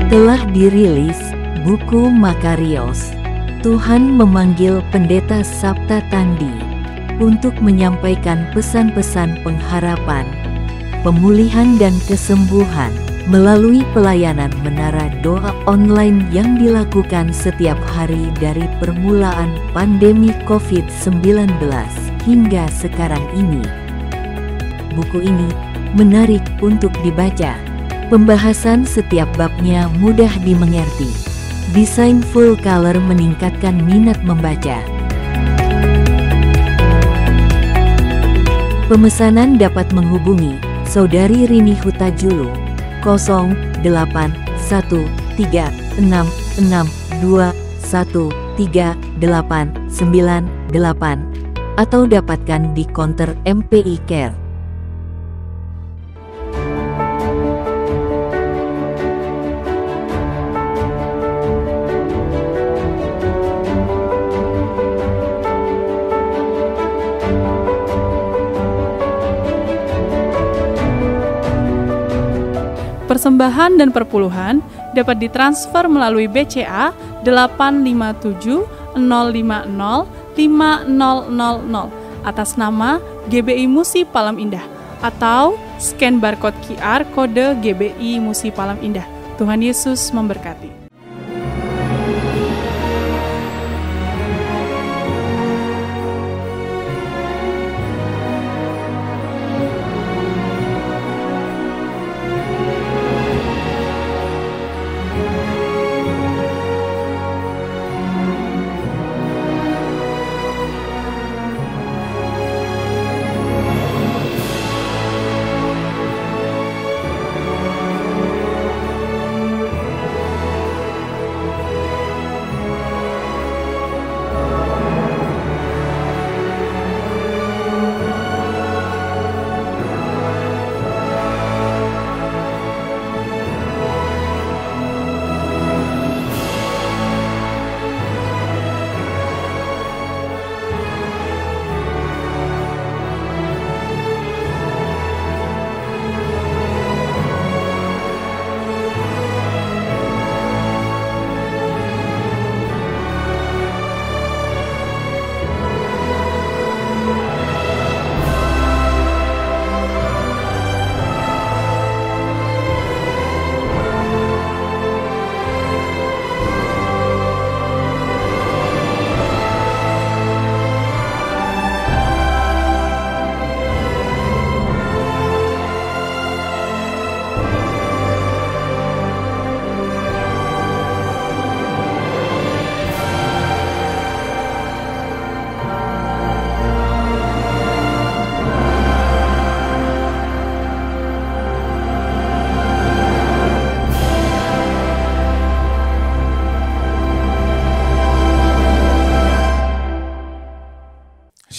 Telah dirilis buku Makarios. Tuhan memanggil Pendeta Sapta Tandi untuk menyampaikan pesan-pesan pengharapan, pemulihan dan kesembuhan melalui pelayanan menara doa online yang dilakukan setiap hari dari permulaan pandemi COVID-19 hingga sekarang ini. Buku ini menarik untuk dibaca. Pembahasan setiap babnya mudah dimengerti. Desain full color meningkatkan minat membaca. Pemesanan dapat menghubungi Saudari Rini Hutajulu 081366213898 atau dapatkan di konter MPI Care. Persembahan dan perpuluhan dapat ditransfer melalui BCA 857 050 5000 atas nama GBI Musi Palem Indah atau scan barcode QR kode GBI Musi Palem Indah. Tuhan Yesus memberkati.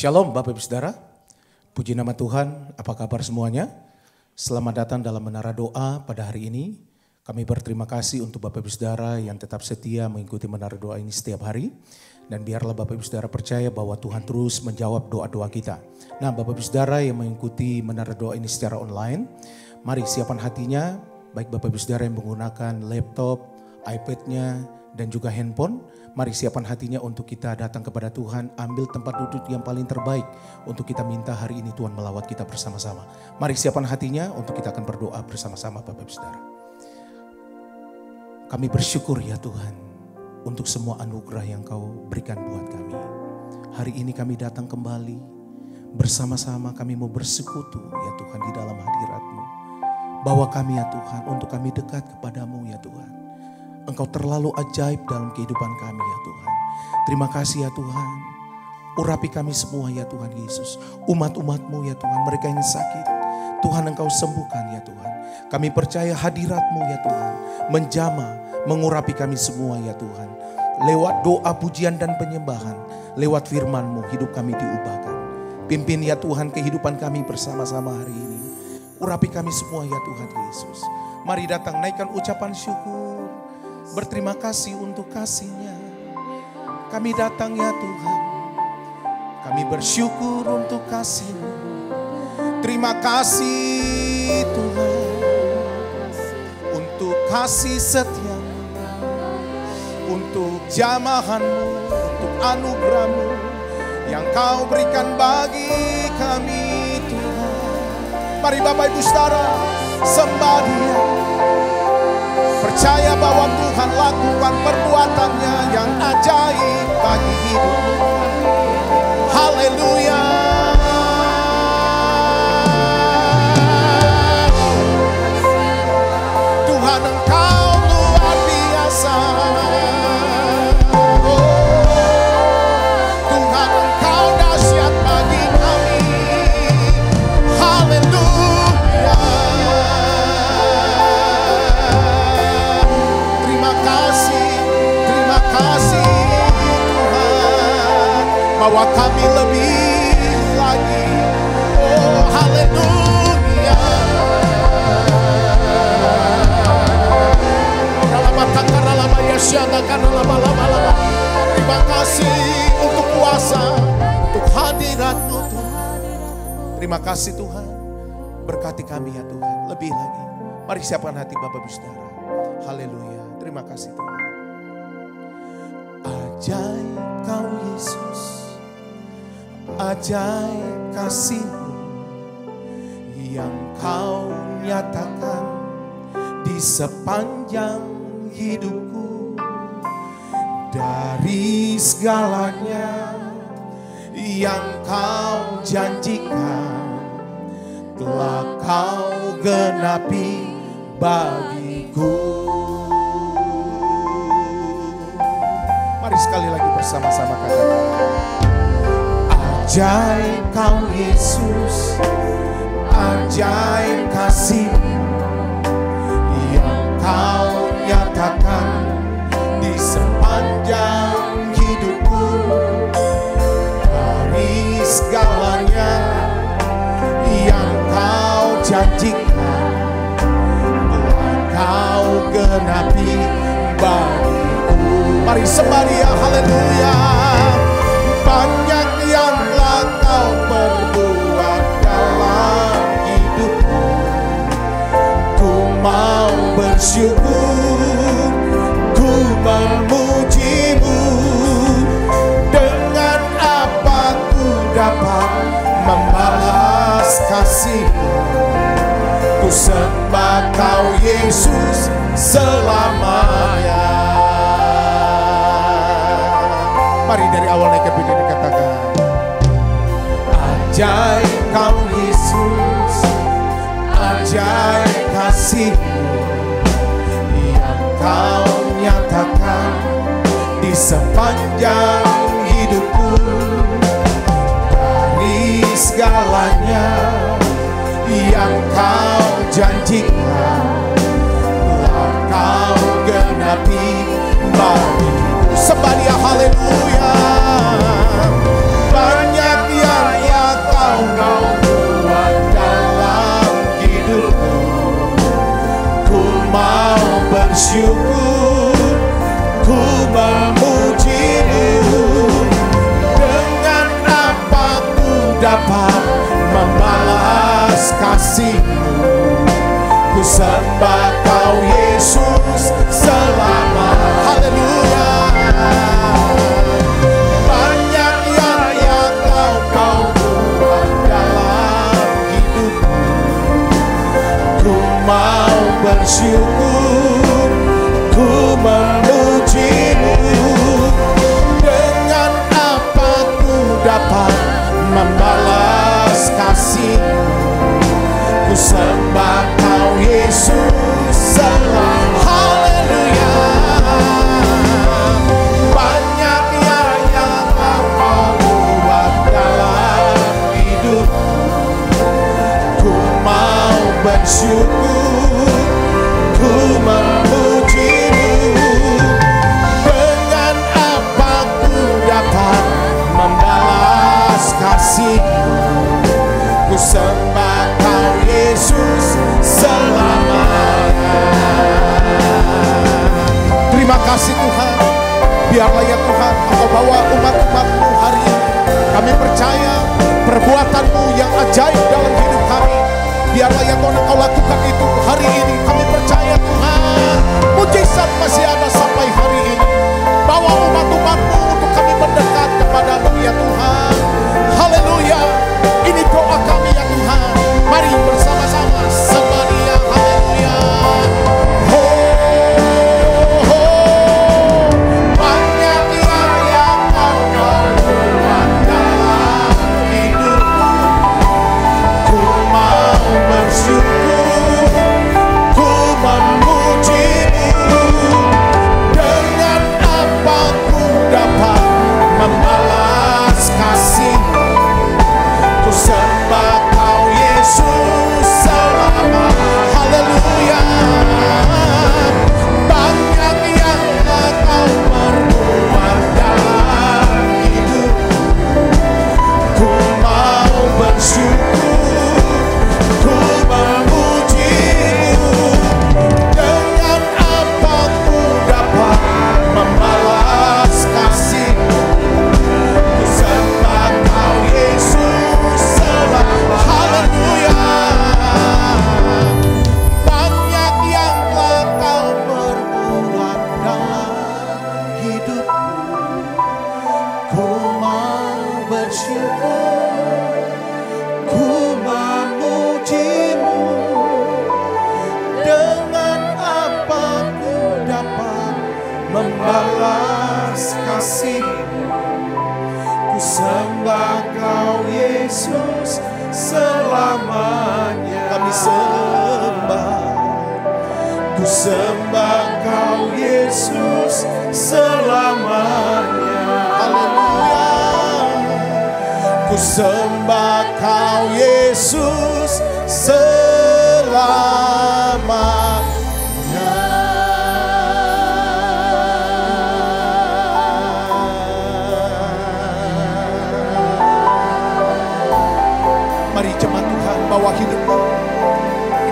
Shalom Bapak Ibu Saudara, puji nama Tuhan, apa kabar semuanya? Selamat datang dalam Menara Doa pada hari ini. Kami berterima kasih untuk Bapak Ibu Saudara yang tetap setia mengikuti Menara Doa ini setiap hari. Dan biarlah Bapak Ibu Saudara percaya bahwa Tuhan terus menjawab doa-doa kita. Nah Bapak Ibu Saudara yang mengikuti Menara Doa ini secara online, mari siapkan hatinya, baik Bapak Ibu Saudara yang menggunakan laptop, iPad-nya, dan juga handphone. Mari siapkan hatinya untuk kita datang kepada Tuhan, ambil tempat duduk yang paling terbaik untuk kita minta hari ini Tuhan melawat kita bersama-sama. Mari siapkan hatinya untuk kita akan berdoa bersama-sama Bapak Ibu Saudara. Kami bersyukur ya Tuhan untuk semua anugerah yang Kau berikan buat kami. Hari ini kami datang kembali bersama-sama, kami mau bersekutu ya Tuhan di dalam hadirat-Mu. Bawa kami ya Tuhan untuk kami dekat kepadamu ya Tuhan. Engkau terlalu ajaib dalam kehidupan kami ya Tuhan. Terima kasih ya Tuhan. Urapi kami semua ya Tuhan Yesus. Umat-umat-Mu ya Tuhan, mereka yang sakit, Tuhan Engkau sembuhkan ya Tuhan. Kami percaya hadirat-Mu ya Tuhan menjamah, mengurapi kami semua ya Tuhan. Lewat doa, pujian dan penyembahan, lewat firman-Mu hidup kami diubahkan. Pimpin ya Tuhan kehidupan kami bersama-sama hari ini. Urapi kami semua ya Tuhan Yesus. Mari datang naikkan ucapan syukur. Berterima kasih untuk kasih-Nya. Kami datang ya Tuhan. Kami bersyukur untuk kasih-Mu. Terima kasih Tuhan untuk kasih setia-Mu. untuk jamahan-Mu, untuk anugerah-Mu yang Kau berikan bagi kami Tuhan. Mari Bapak Ibu Saudara sembah Dia. Percaya bahwa Tuhan lakukan perbuatannya yang ajaib bagi hidup. Haleluya. Tuhan Engkau luar biasa. Tuhan Engkau dahsyat bagi kami. Haleluya. Terima kasih Tuhan, bahwa kami lebih lagi. Oh haleluya. Terima kasih untuk kuasa, untuk hadirat-Mu Tuhan. Terima kasih Tuhan, berkati kami ya Tuhan, lebih lagi. Mari siapkan hati Bapak Ibu Saudara. Haleluya, terima kasih Tuhan. Ajaib Kau Yesus, ajaib kasih-Mu yang Kau nyatakan di sepanjang hidupku. Dari segalanya yang Kau janjikan telah Kau genapi bagiku. Mari sekali lagi bersama-sama katakan, ajaib Kau Yesus, ajaib kasih-Mu yang Kau nyatakan di sepanjang hidupku. Dari segalanya yang Kau janjikan telah Kau genapi bagiku. Mari sembah Dia, haleluya. Banyak yang telah Kau perbuat dalam hidupku. Ku mau bersyukur, ku memuji-Mu. Dengan apa ku dapat membalas kasih-Mu? Ku sembah Kau Yesus selamanya. Mari dari awal naik ke bidang katakan, ajaib Kau Yesus, ajaib kasih-Mu yang Kau nyatakan di sepanjang hidupku. Dari segalanya yang Kau janjikan telah Kau genapi bagiku. Sembah Dia, haleluya. Banyak yang Kau buat dalam hidupku. Ku mau bersyukur, ku memuji-Mu. Dengan apa ku dapat membalas kasih-Mu? Ku sembah Kau Yesus selama. Haleluya. Banyak yang Kau buat dalam hidupku. Ku mau bersyukur, ku memuji-Mu. Dengan apa ku dapat membalas kasih-Mu? Ku sembah Kau Yesus selama. Haleluya. Banyak yang Kau buat dalam hidupku. Ku mau bersyukur, ku memuji-Mu. Dengan apa ku dapat membalas kasih-Mu? Ku sembah Kau Yesus selamanya. Terima kasih Tuhan. Biarlah ya Tuhan Engkau bawa umat-umat-Mu hari ini. Kami percaya perbuatan-Mu yang ajaib dalam hidup kami. Biarlah ya Tuhan Engkau lakukan itu balas kasih-Mu. Ku sembah Kau Yesus selamanya. Kami sembah. Ku sembah Kau Yesus selamanya. Haleluya. Ku sembah Kau Yesus selamanya. Mari jemaat Tuhan, bawa hidupmu.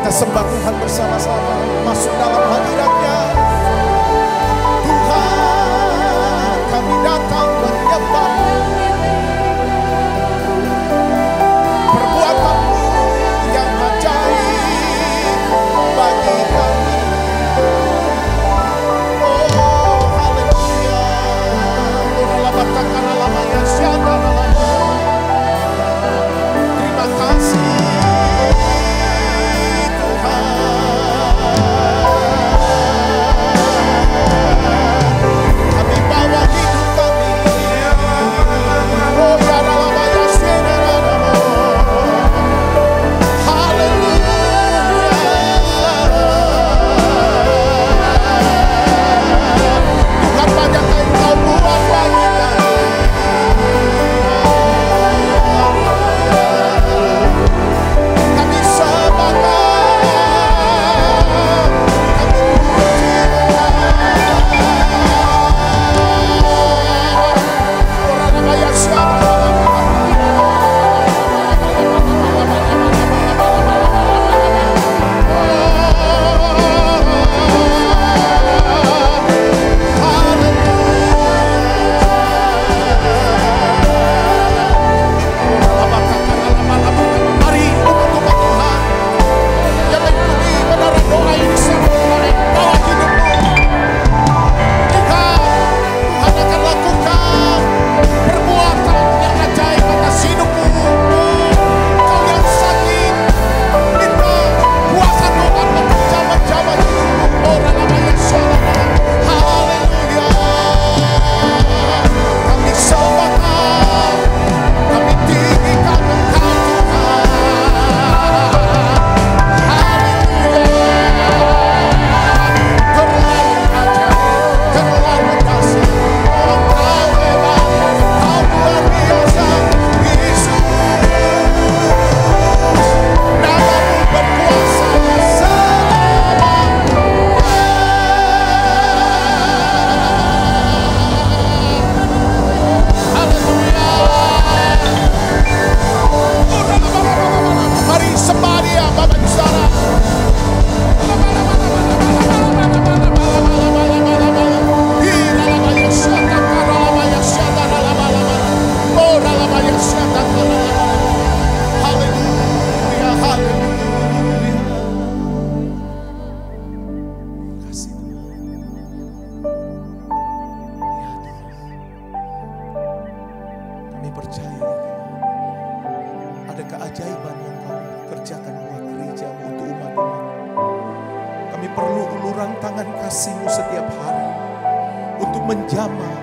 Kita sembah Tuhan bersama-sama, masuk dalam hadirat-Nya. Tuhan, kami datang menyembah perbuatan-Mu yang ajaib bagi kami. Oh, haleluya. Terima kasih kasih-Mu setiap hari untuk menjamah,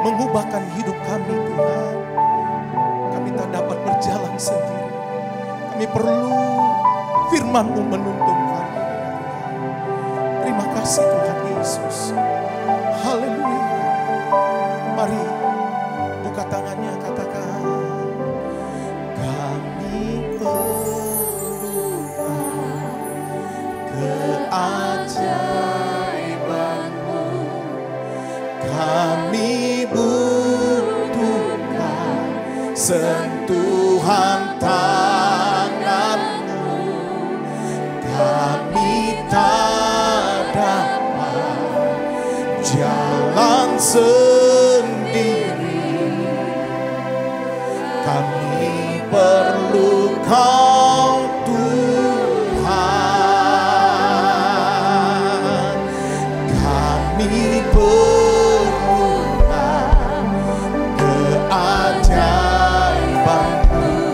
mengubahkan hidup kami Tuhan. Kami tak dapat berjalan sendiri. Kami perlu firman-Mu menuntun kami. Terima kasih Tuhan Yesus. Haleluya. Mari buka tangannya, katakan, kami perlukan keajaiban-Mu. Kami butuhkan sentuhan tangan-Mu. Kami tak dapat jalan sendiri. Kami perlu Kau Tuhan. Kami perlukan keajaiban-Mu.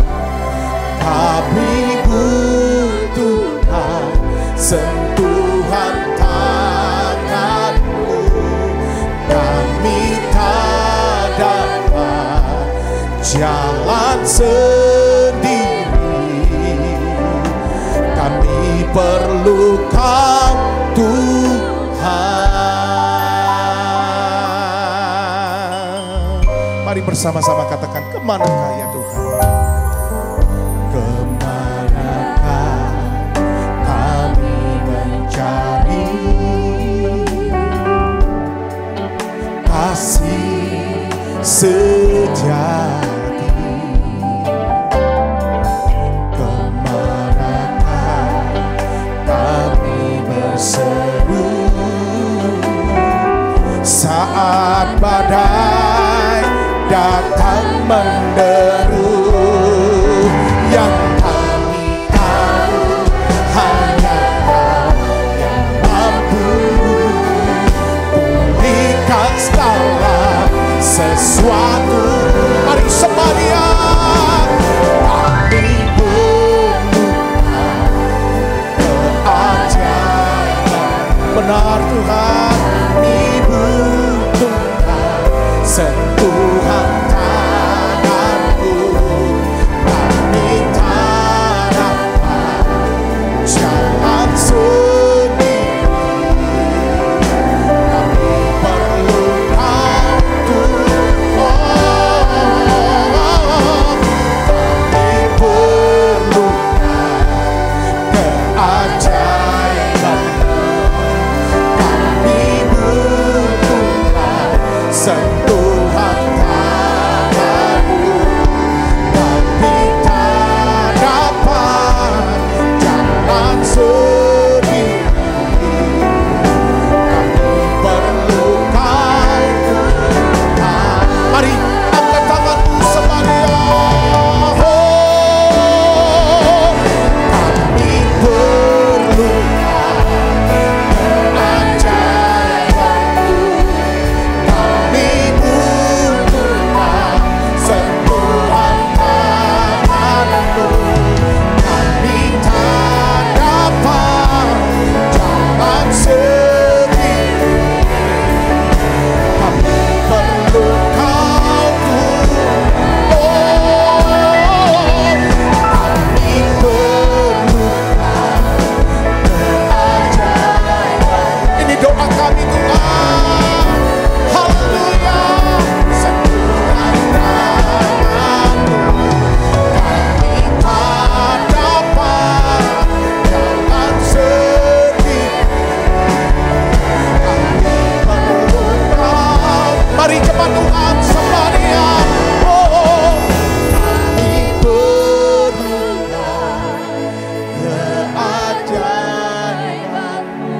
Kami butuhkan sentuhan tangan-Mu. jalan sendiri. Kami perlu Kau Tuhan. Mari bersama-sama katakan, kemanakah ya Tuhan? Kemanakah kami mencari kasih sejati? Kemanakah kami berseru saat badai datang menderu? Yang kami tahu hanya Kau yang mampu pulihkan segala sesuatu. Mari sembahyang. Kami butuhkan keajaiban. Benar Tuhan, kami butuhkan sentuhan tangan-Mu. Kami tak dapat jalan sendiri. Kami perlu Kau Tuhan. Kami perlukan keajaiban. Kami butuhkan sentuhan tangan-Mu. Kami tak dapat jalan sendiri. Kami perlu Kau Tuhan. Mari angkat tanganmu sembahyang. Oh, kami perlukan keajaiban-Mu. Kami butuhkan sentuhan tangan-Mu. Kami tak dapat jalan sendiri. Kami perlu Kau Tuhan. Oh, kami perlukan keajaiban. Ini doa kami Tuhan. Haleluya. Sentuhan tangan-Mu. Kami tak dapat jalan sendiri. Kami perlu Kau. Mari cepat Tuhan sembahyang. Oh, kami perlukan keajaiban-Mu.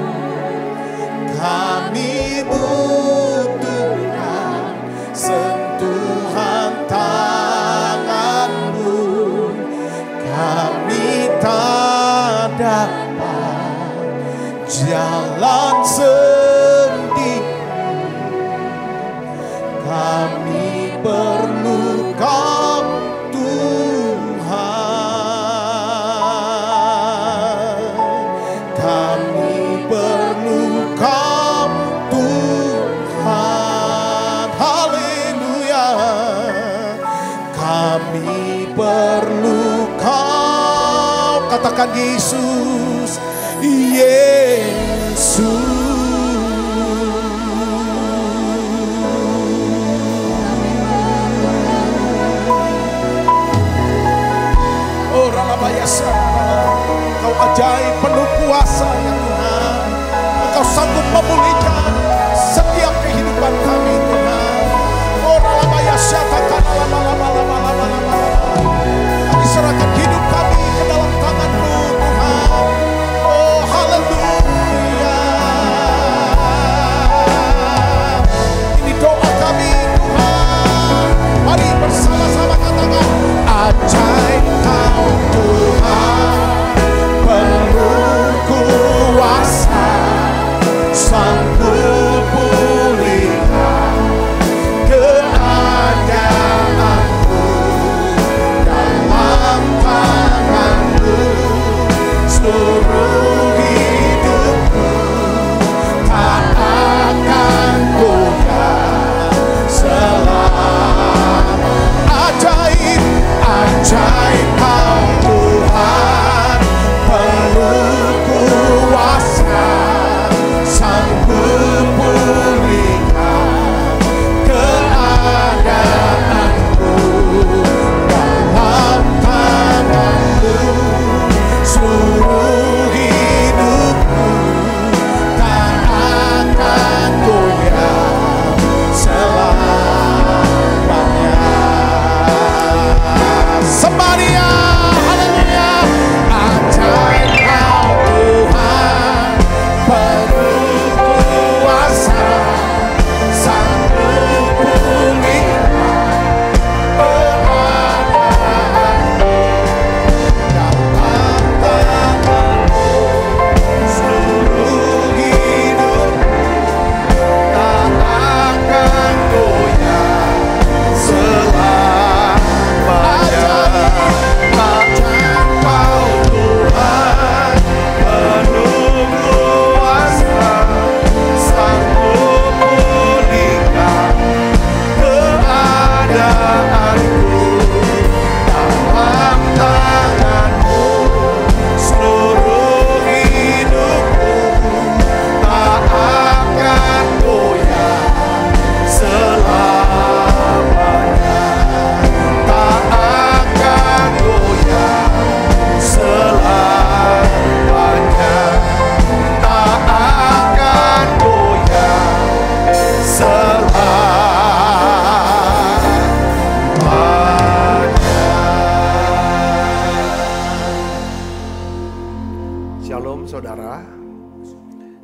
Kami butuhkan sentuhan tangan-Mu. Kami tak dapat jalan sendiri. Kami perlu Kau Tuhan. Kami perlu Kau Tuhan. Haleluya. Kami perlu Kau. Katakan Yesus. Yesus. Oh Ralabayasa, Kau ajaib penuh kuasa ya Tuhan. Engkau sanggup memulihkan setiap kehidupan kami Tuhan. Oh Ralabayasa, kami serahkan hidup kami ke dalam tangan-Mu Tuhan. Oh haleluya.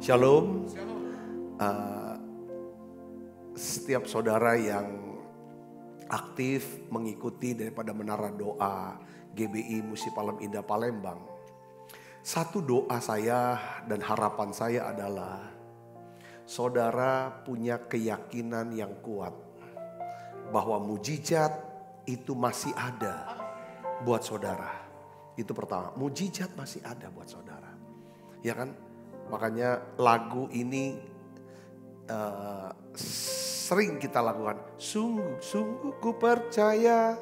Shalom. Setiap saudara yang aktif mengikuti daripada Menara Doa GBI Musi Palem Indah Palembang, satu doa saya dan harapan saya adalah saudara punya keyakinan yang kuat bahwa mujizat itu masih ada buat saudara. Itu pertama, mujizat masih ada buat saudara. Ya kan? Makanya lagu ini sering kita lakukan. Sungguh ku percaya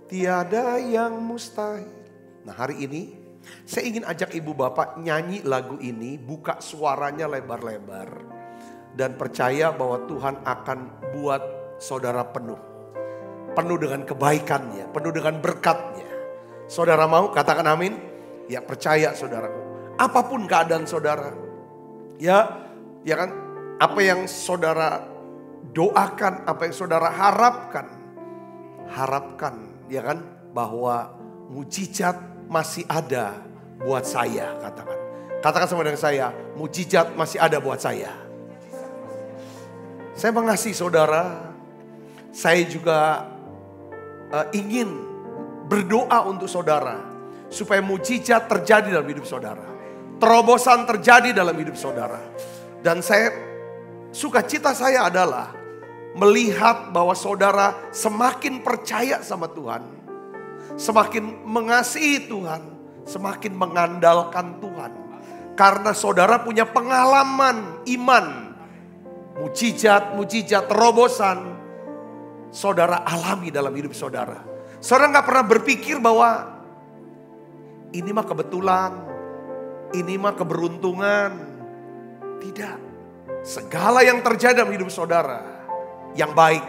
tiada yang mustahil. Nah, hari ini saya ingin ajak ibu bapak nyanyi lagu ini, buka suaranya lebar-lebar, dan percaya bahwa Tuhan akan buat saudara penuh dengan kebaikannya, penuh dengan berkatnya. Saudara mau katakan amin? Ya, percaya saudaraku. Apapun keadaan saudara, ya kan, apa yang saudara doakan, apa yang saudara harapkan, ya kan, bahwa mujizat masih ada buat saya. Katakan sama dengan saya, mujizat masih ada buat saya. Saya mengasihi saudara. Saya juga ingin berdoa untuk saudara supaya mujizat terjadi dalam hidup saudara, terobosan terjadi dalam hidup saudara. Dan sukacita saya adalah melihat bahwa saudara semakin percaya sama Tuhan, semakin mengasihi Tuhan, semakin mengandalkan Tuhan. Karena saudara punya pengalaman iman, mujizat, terobosan saudara alami dalam hidup saudara. Saudara gak pernah berpikir bahwa ini mah kebetulan, ini mah keberuntungan. Tidak. Segala yang terjadi dalam hidup saudara, yang baik,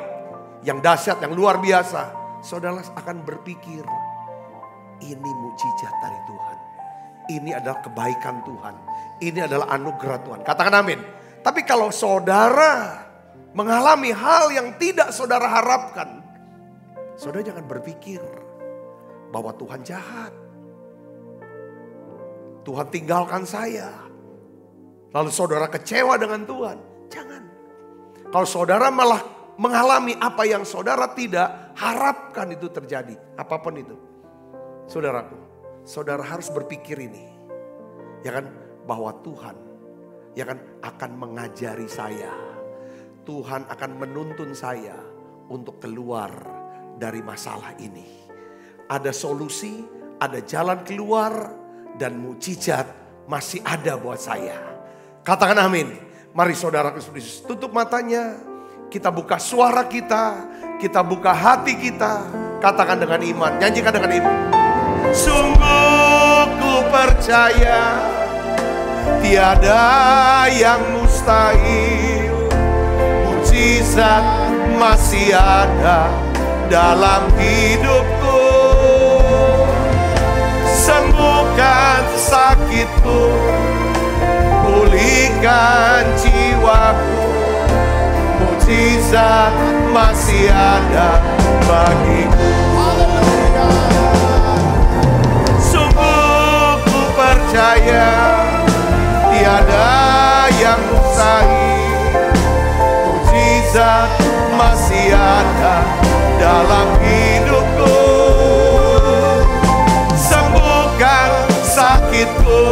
yang dahsyat, yang luar biasa, saudara akan berpikir, ini mujizat dari Tuhan. Ini adalah kebaikan Tuhan. Ini adalah anugerah Tuhan. Katakan amin. Tapi kalau saudara mengalami hal yang tidak saudara harapkan, saudara jangan berpikir bahwa Tuhan jahat. Tuhan tinggalkan saya. Lalu saudara kecewa dengan Tuhan. Jangan. Kalau saudara malah mengalami apa yang saudara tidak harapkan itu terjadi, apapun itu, saudaraku, saudara harus berpikir ini, ya kan, bahwa Tuhan, ya kan, akan mengajari saya. Tuhan akan menuntun saya untuk keluar dari masalah ini. Ada solusi, ada jalan keluar, dan mujizat masih ada buat saya. Katakan amin. Mari saudara Kristus, tutup matanya. Kita buka suara kita buka hati kita. Katakan dengan iman, nyanyikan dengan iman. Sungguh ku percaya tiada yang mustahil. Mujizat masih ada dalam hidupku. Sembuhkan sakitku, pulihkan jiwaku. Mujizat masih ada bagiku. Sungguh ku percaya tiada yang mustahil. Mujizat masih ada dalam hidupku. Sembuhkan sakitku,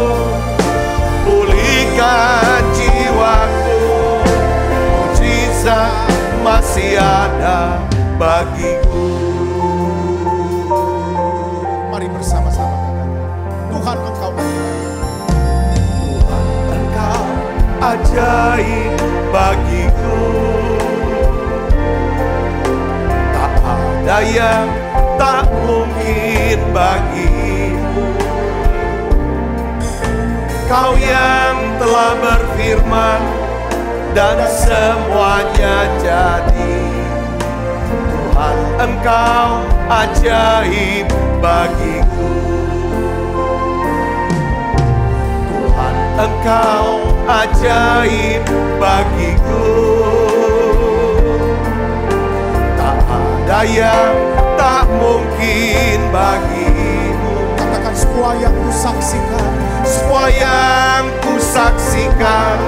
pulihkan jiwaku. Mujizat masih ada bagiku. Mari bersama-sama Tuhan Engkau Tuhan Engkau ajaib bagiku. Tak ada yang tak mungkin bagimu. Kau yang telah berfirman dan semuanya jadi. Tuhan Engkau ajaib bagiku. Tuhan Engkau ajaib bagiku. Tak ada yang tak mungkin bagimu. Katakan semua yang ku saksikan, semua yang ku saksikan,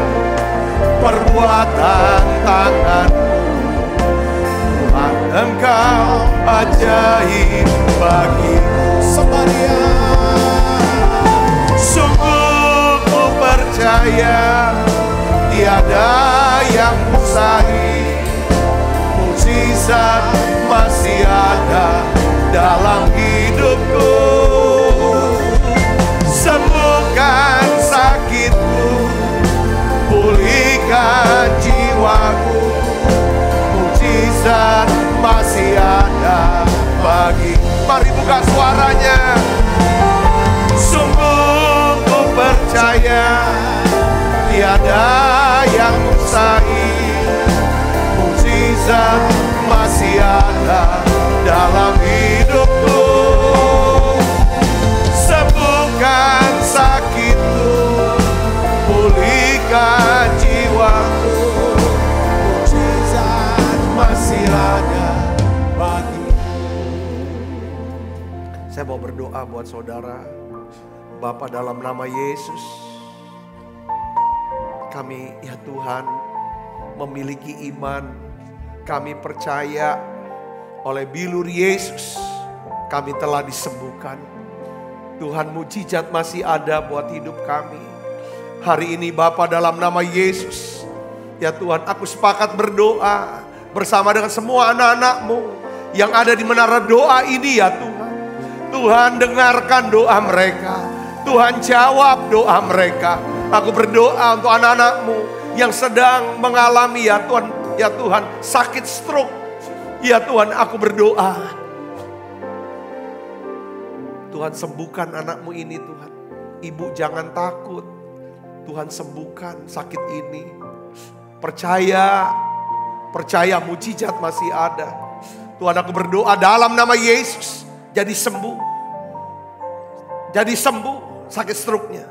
kekuatan tangan-Mu. Tuhan, Engkau ajaib bagiku. Semaria. Sungguh ku percaya tiada yang mustahil. Mukjizat masih ada dalam hidupku. Sembuhkan sakitku, pulihkan jiwaku. Mukjizat masih ada bagi. Mari buka suaranya. Sungguh ku percaya tiada yang mustahil. Mukjizat masih ada dalam hidupku. Sembuhkan sakitku, pulihkan jiwaku. Mukjizat masih ada bagi. Saya mau berdoa buat saudara. Bapa, dalam nama Yesus, kami ya Tuhan memiliki iman. Kami percaya oleh bilur Yesus kami telah disembuhkan. Tuhan, mukjizat masih ada buat hidup kami. Hari ini Bapa, dalam nama Yesus, ya Tuhan, aku sepakat berdoa bersama dengan semua anak-anak-Mu yang ada di menara doa ini ya Tuhan. Tuhan, dengarkan doa mereka. Tuhan, jawab doa mereka. Aku berdoa untuk anak-anak-Mu yang sedang mengalami ya Tuhan sakit stroke. Ya Tuhan, aku berdoa. Tuhan, sembuhkan anakmu ini Tuhan. Ibu jangan takut. Tuhan, sembuhkan sakit ini. Percaya mukjizat masih ada. Tuhan, aku berdoa dalam nama Yesus. Jadi sembuh sakit stroke-nya.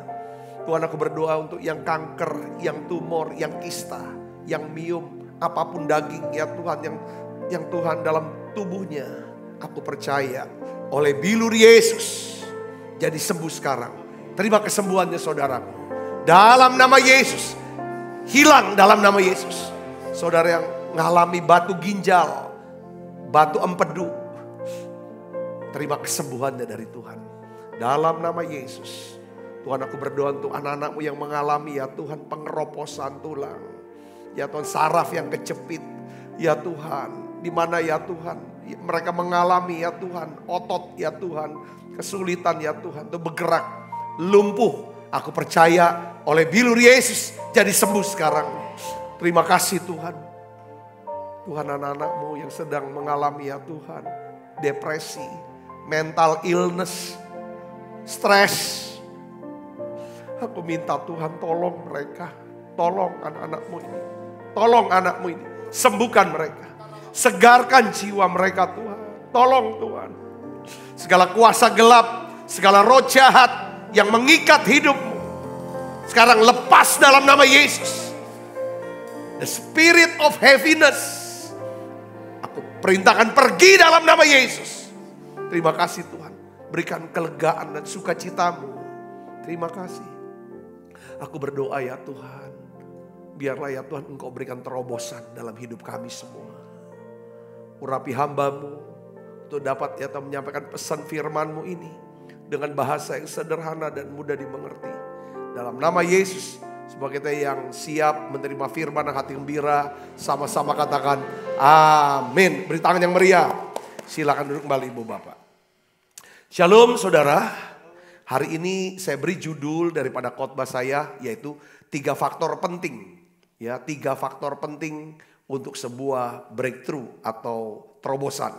Tuhan, aku berdoa untuk yang kanker, yang tumor, yang kista, yang miom, apapun daging ya Tuhan yang Tuhan dalam tubuhnya. Aku percaya oleh bilur Yesus jadi sembuh sekarang. Terima kesembuhannya saudaraku. Dalam nama Yesus. Hilang dalam nama Yesus. Saudara yang mengalami batu ginjal, batu empedu, terima kesembuhannya dari Tuhan. Dalam nama Yesus. Tuhan, aku berdoa untuk anak-anakmu yang mengalami ya Tuhan pengeroposan tulang. Ya Tuhan, saraf yang kecepit. Ya Tuhan, di mana ya Tuhan mereka mengalami ya Tuhan otot ya Tuhan, kesulitan ya Tuhan untuk bergerak, lumpuh. Aku percaya oleh bilur Yesus jadi sembuh sekarang. Terima kasih Tuhan. Tuhan, anak-anakmu yang sedang mengalami ya Tuhan depresi, mental illness, stres. Aku minta Tuhan tolong mereka. Tolong anak-anakmu ini. Tolong anakmu ini. Sembuhkan mereka. Segarkan jiwa mereka Tuhan. Tolong Tuhan. Segala kuasa gelap, segala roh jahat yang mengikat hidupmu, sekarang lepas dalam nama Yesus. The spirit of heaviness, aku perintahkan pergi dalam nama Yesus. Terima kasih Tuhan. Berikan kelegaan dan sukacitamu. Terima kasih. Aku berdoa ya Tuhan, biarlah ya Tuhan Engkau berikan terobosan dalam hidup kami semua. Urapi hamba-Mu untuk dapat ya Tuhan menyampaikan pesan firman-Mu ini dengan bahasa yang sederhana dan mudah dimengerti. Dalam nama Yesus, sebagai kita yang siap menerima firman dan hati gembira, sama-sama katakan amin. Beri tangan yang meriah. Silakan duduk kembali Ibu Bapak. Shalom saudara. Hari ini saya beri judul daripada khotbah saya, yaitu 3 faktor penting. Ya, 3 faktor penting untuk sebuah breakthrough atau terobosan.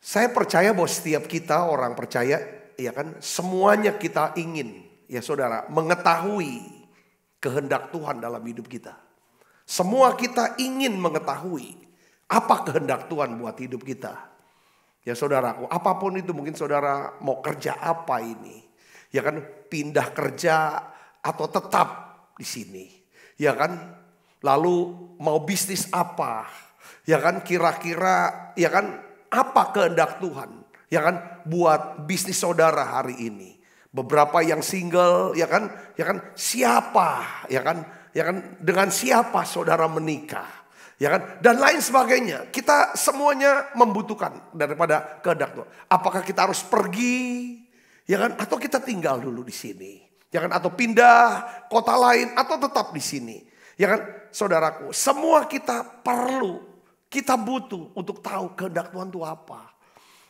Saya percaya bahwa setiap kita orang percaya, ya kan, semuanya kita ingin, ya saudara, mengetahui kehendak Tuhan dalam hidup kita. Semua kita ingin mengetahui apa kehendak Tuhan buat hidup kita. Ya saudaraku, apapun itu, mungkin saudara mau kerja apa ini. Ya kan, pindah kerja atau tetap di sini. Ya kan, lalu mau bisnis apa. Ya kan, kira-kira ya kan apa kehendak Tuhan. Ya kan, buat bisnis saudara hari ini. Beberapa yang single, ya kan siapa, ya kan ya kan, dengan siapa saudara menikah, ya kan, dan lain sebagainya. Kita semuanya membutuhkan daripada kehendak Tuhan. Apakah kita harus pergi, ya kan, atau kita tinggal dulu di sini, ya kan, atau pindah kota lain, atau tetap di sini, ya kan, saudaraku. Semua kita perlu, kita butuh untuk tahu kehendak Tuhan itu apa.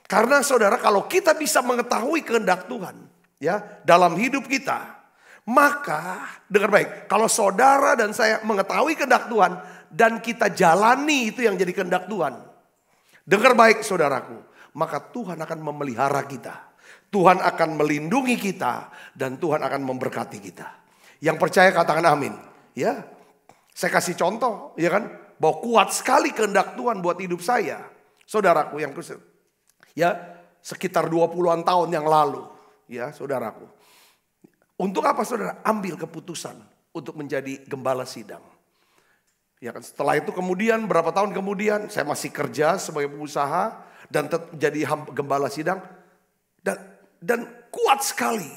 Karena saudara, kalau kita bisa mengetahui kehendak Tuhan, ya, dalam hidup kita, maka dengar baik, kalau saudara dan saya mengetahui kehendak Tuhan dan kita jalani itu yang jadi kehendak Tuhan, dengar baik saudaraku, maka Tuhan akan memelihara kita, Tuhan akan melindungi kita, dan Tuhan akan memberkati kita. Yang percaya katakan amin. Ya, saya kasih contoh, ya kan, bahwa kuat sekali kehendak Tuhan buat hidup saya, saudaraku yang Kristen. Ya, sekitar 20-an tahun yang lalu, ya saudaraku. Untuk apa saudara? Ambil keputusan untuk menjadi gembala sidang. Ya kan, setelah itu kemudian berapa tahun kemudian saya masih kerja sebagai pengusaha dan jadi gembala sidang. Dan kuat sekali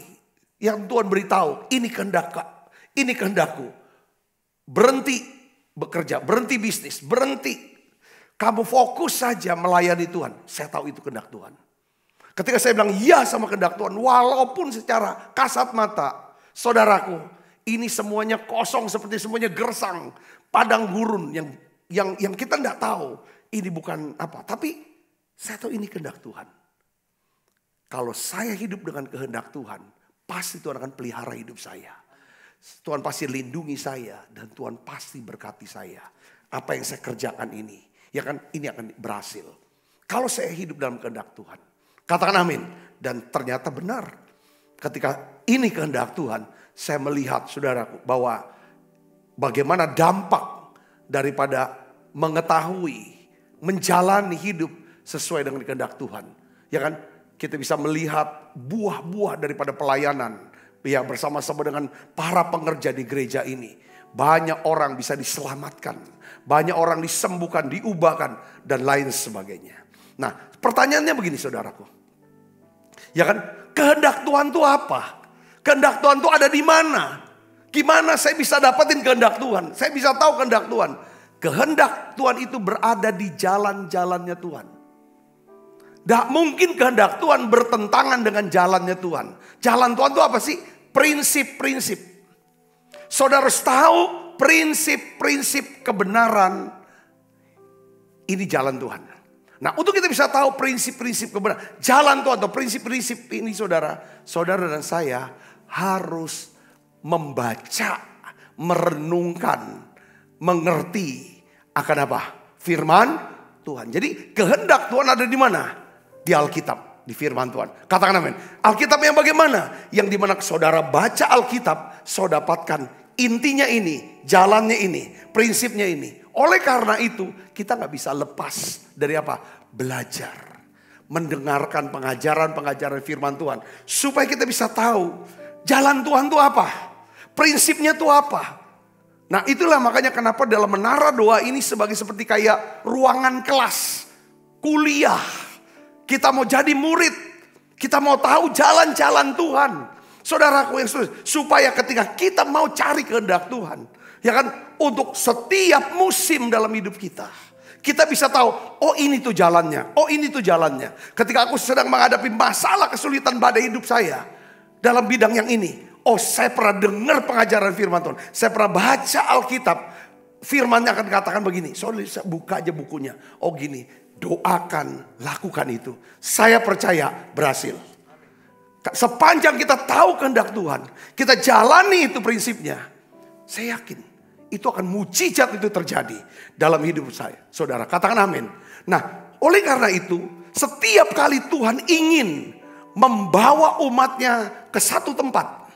yang Tuhan beritahu, ini kehendakku. Berhenti bekerja, berhenti bisnis, berhenti. Kamu fokus saja melayani Tuhan. Saya tahu itu kehendak Tuhan. Ketika saya bilang iya sama kehendak Tuhan, walaupun secara kasat mata, saudaraku, ini semuanya kosong seperti semuanya gersang, padang gurun yang kita tidak tahu ini bukan apa. Tapi saya tahu ini kehendak Tuhan. Kalau saya hidup dengan kehendak Tuhan, pasti Tuhan akan pelihara hidup saya. Tuhan pasti lindungi saya dan Tuhan pasti berkati saya. Apa yang saya kerjakan ini, ya kan, ini akan berhasil. Kalau saya hidup dalam kehendak Tuhan. Katakan amin. Dan ternyata benar. Ketika ini kehendak Tuhan, saya melihat saudaraku bahwa bagaimana dampak daripada mengetahui, menjalani hidup sesuai dengan kehendak Tuhan. Ya kan, kita bisa melihat buah-buah daripada pelayanan. Ya, bersama-sama dengan para pengerja di gereja ini. Banyak orang bisa diselamatkan. Banyak orang disembuhkan, diubahkan, dan lain sebagainya. Nah, pertanyaannya begini saudaraku. Ya kan, kehendak Tuhan itu apa? Kehendak Tuhan itu ada di mana? Gimana saya bisa dapetin kehendak Tuhan? Saya bisa tahu kehendak Tuhan. Kehendak Tuhan itu berada di jalan-jalannya Tuhan. Tidak mungkin kehendak Tuhan bertentangan dengan jalannya Tuhan. Jalan Tuhan itu apa sih? Prinsip-prinsip. Saudara harus tahu prinsip-prinsip kebenaran. Ini jalan Tuhan. Nah, untuk kita bisa tahu prinsip-prinsip kebenaran, jalan Tuhan atau prinsip-prinsip ini saudara dan saya harus membaca, merenungkan, mengerti akan apa? Firman Tuhan. Jadi kehendak Tuhan ada di mana? Di Alkitab, di firman Tuhan. Katakan amin. Alkitab yang bagaimana? Yang dimana saudara baca Alkitab, saudara dapatkan intinya ini, jalannya ini, prinsipnya ini. Oleh karena itu kita gak bisa lepas dari apa? Belajar. Mendengarkan pengajaran-pengajaran firman Tuhan. Supaya kita bisa tahu jalan Tuhan itu apa? Prinsipnya itu apa? Nah, itulah makanya kenapa dalam menara doa ini seperti kayak ruangan kelas. Kuliah. Kita mau jadi murid. Kita mau tahu jalan-jalan Tuhan. Saudaraku yang supaya ketika kita mau cari kehendak Tuhan. Ya kan, untuk setiap musim dalam hidup kita. Kita bisa tahu, oh ini tuh jalannya, oh ini tuh jalannya. Ketika aku sedang menghadapi masalah kesulitan pada hidup saya. Dalam bidang yang ini. Oh, saya pernah dengar pengajaran firman Tuhan. Saya pernah baca Alkitab. Firmannya akan katakan begini. Soalnya buka aja bukunya. Oh gini, doakan, lakukan itu. Saya percaya berhasil. Sepanjang kita tahu kehendak Tuhan. Kita jalani itu prinsipnya. Saya yakin. Itu akan mujizat itu terjadi dalam hidup saya. Saudara, katakan amin. Nah, oleh karena itu, setiap kali Tuhan ingin membawa umatnya ke satu tempat.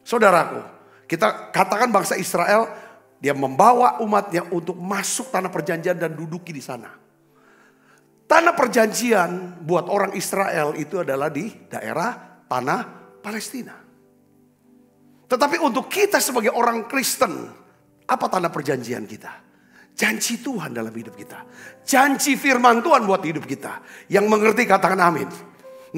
Saudaraku, kita katakan bangsa Israel, dia membawa umatnya untuk masuk tanah perjanjian dan duduki di sana. Tanah perjanjian buat orang Israel itu adalah di daerah tanah Palestina. Tetapi untuk kita sebagai orang Kristen, apa tanda perjanjian kita? Janji Tuhan dalam hidup kita. Janji firman Tuhan buat hidup kita. Yang mengerti katakan amin.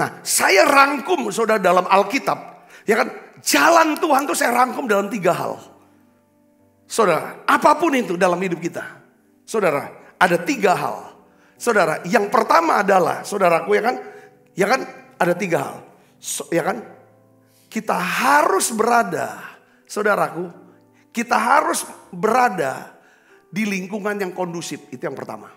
Nah, saya rangkum saudara dalam Alkitab. Ya kan, jalan Tuhan tuh saya rangkum dalam 3 hal. Saudara, apapun itu dalam hidup kita. Saudara, ada 3 hal. Saudara, yang pertama adalah, saudaraku ya kan ada 3 hal. Ya kan? Kita harus berada, saudaraku, kita harus berada di lingkungan yang kondusif. Itu yang pertama.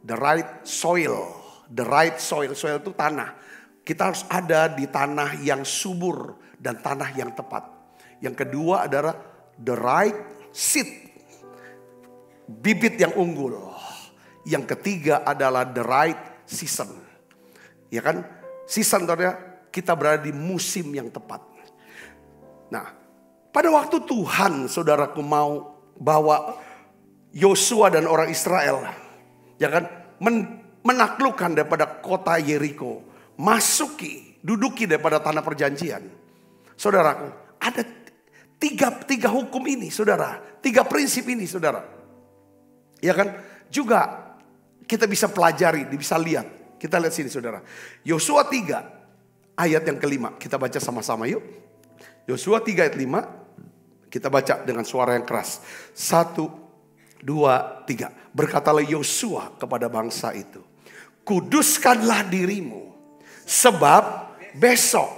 The right soil. The right soil. Soil itu tanah. Kita harus ada di tanah yang subur dan tanah yang tepat. Yang kedua adalah the right seed. Bibit yang unggul. Yang ketiga adalah the right season. Ya kan? Season artinya kita berada di musim yang tepat. Nah, pada waktu Tuhan, saudaraku, mau bawa Yosua dan orang Israel, ya kan, menaklukkan daripada kota Yeriko, duduki daripada tanah perjanjian. Saudaraku, ada tiga hukum ini, saudara, 3 prinsip ini, saudara. Ya kan, juga kita bisa pelajari, bisa lihat. Kita lihat sini, saudara. Yosua 3 ayat yang ke-5. Kita baca sama-sama yuk. Yosua 3 ayat 5. Kita baca dengan suara yang keras. 1, 2, 3. Berkatalah Yosua kepada bangsa itu, kuduskanlah dirimu, sebab besok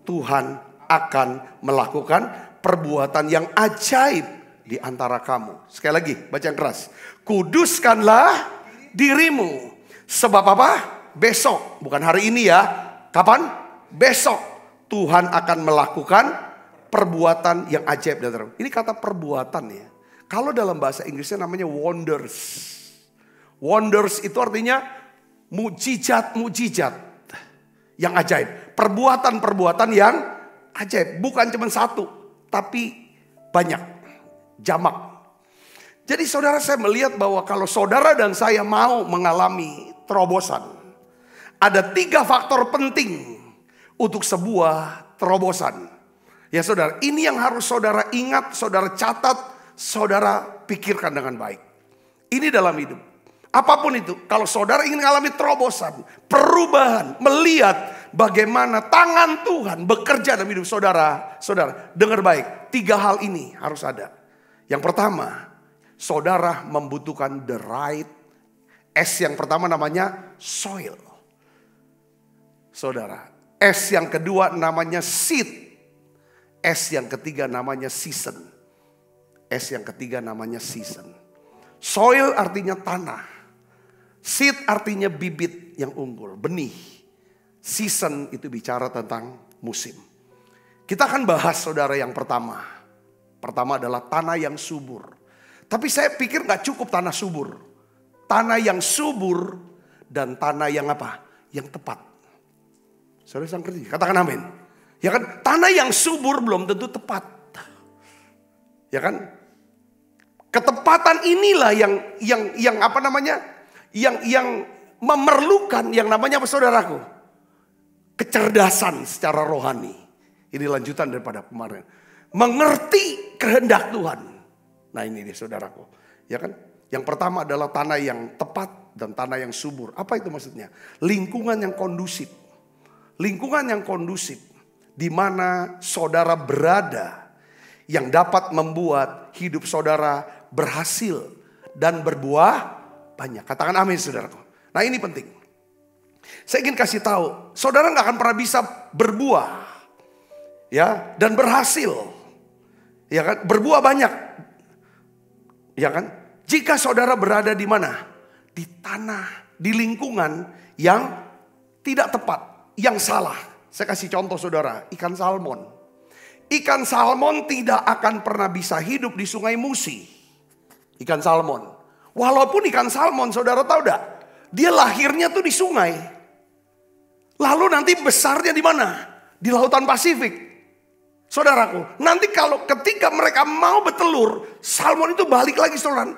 Tuhan akan melakukan perbuatan yang ajaib di antara kamu. Sekali lagi, baca yang keras. Kuduskanlah dirimu. Sebab apa? Besok, bukan hari ini ya. Kapan? Besok Tuhan akan melakukan perbuatan yang ajaib. Ini kata perbuatan ya. Kalau dalam bahasa Inggrisnya namanya wonders. Wonders itu artinya mujizat-mujizat yang ajaib. Perbuatan-perbuatan yang ajaib. Bukan cuma satu, tapi banyak. Jamak. Jadi saudara, saya melihat bahwa kalau saudara dan saya mau mengalami terobosan, ada 3 faktor penting untuk sebuah terobosan. Ya saudara, ini yang harus saudara ingat, saudara catat, saudara pikirkan dengan baik. Ini dalam hidup. Apapun itu, kalau saudara ingin mengalami terobosan, perubahan, melihat bagaimana tangan Tuhan bekerja dalam hidup saudara. Saudara, dengar baik, 3 hal ini harus ada. Yang pertama, saudara membutuhkan the right. S yang pertama namanya soil. Saudara, S yang kedua namanya seed. S yang ketiga namanya season. S yang ketiga namanya season. Soil artinya tanah. Seed artinya bibit yang unggul, benih. Season itu bicara tentang musim. Kita akan bahas saudara yang pertama. Pertama adalah tanah yang subur. Tapi saya pikir gak cukup tanah subur. Tanah yang subur dan tanah yang apa? Yang tepat. Saudara sang kerja, katakan amin. Ya kan, tanah yang subur belum tentu tepat. Ya kan? Ketepatan inilah yang apa namanya? Yang memerlukan yang namanya apa, saudaraku? Kecerdasan secara rohani. Ini lanjutan daripada kemarin. Mengerti kehendak Tuhan. Nah ini dia saudaraku. Ya kan? Yang pertama adalah tanah yang tepat dan tanah yang subur. Apa itu maksudnya? Lingkungan yang kondusif. Lingkungan yang kondusif di mana saudara berada yang dapat membuat hidup saudara berhasil dan berbuah banyak. Katakan amin saudaraku. Nah ini penting. Saya ingin kasih tahu, saudara nggak akan pernah bisa berbuah ya dan berhasil. Ya kan? Berbuah banyak. Ya kan? Jika saudara berada di mana? Di tanah, di lingkungan yang tidak tepat. Yang salah. Saya kasih contoh saudara, ikan salmon. Ikan salmon tidak akan pernah bisa hidup di Sungai Musi. Ikan salmon. Walaupun ikan salmon, saudara tahu tidak? Dia lahirnya tuh di sungai. Lalu nanti besarnya di mana? Di Lautan Pasifik. Saudaraku, nanti kalau ketika mereka mau bertelur, salmon itu balik lagi saudara.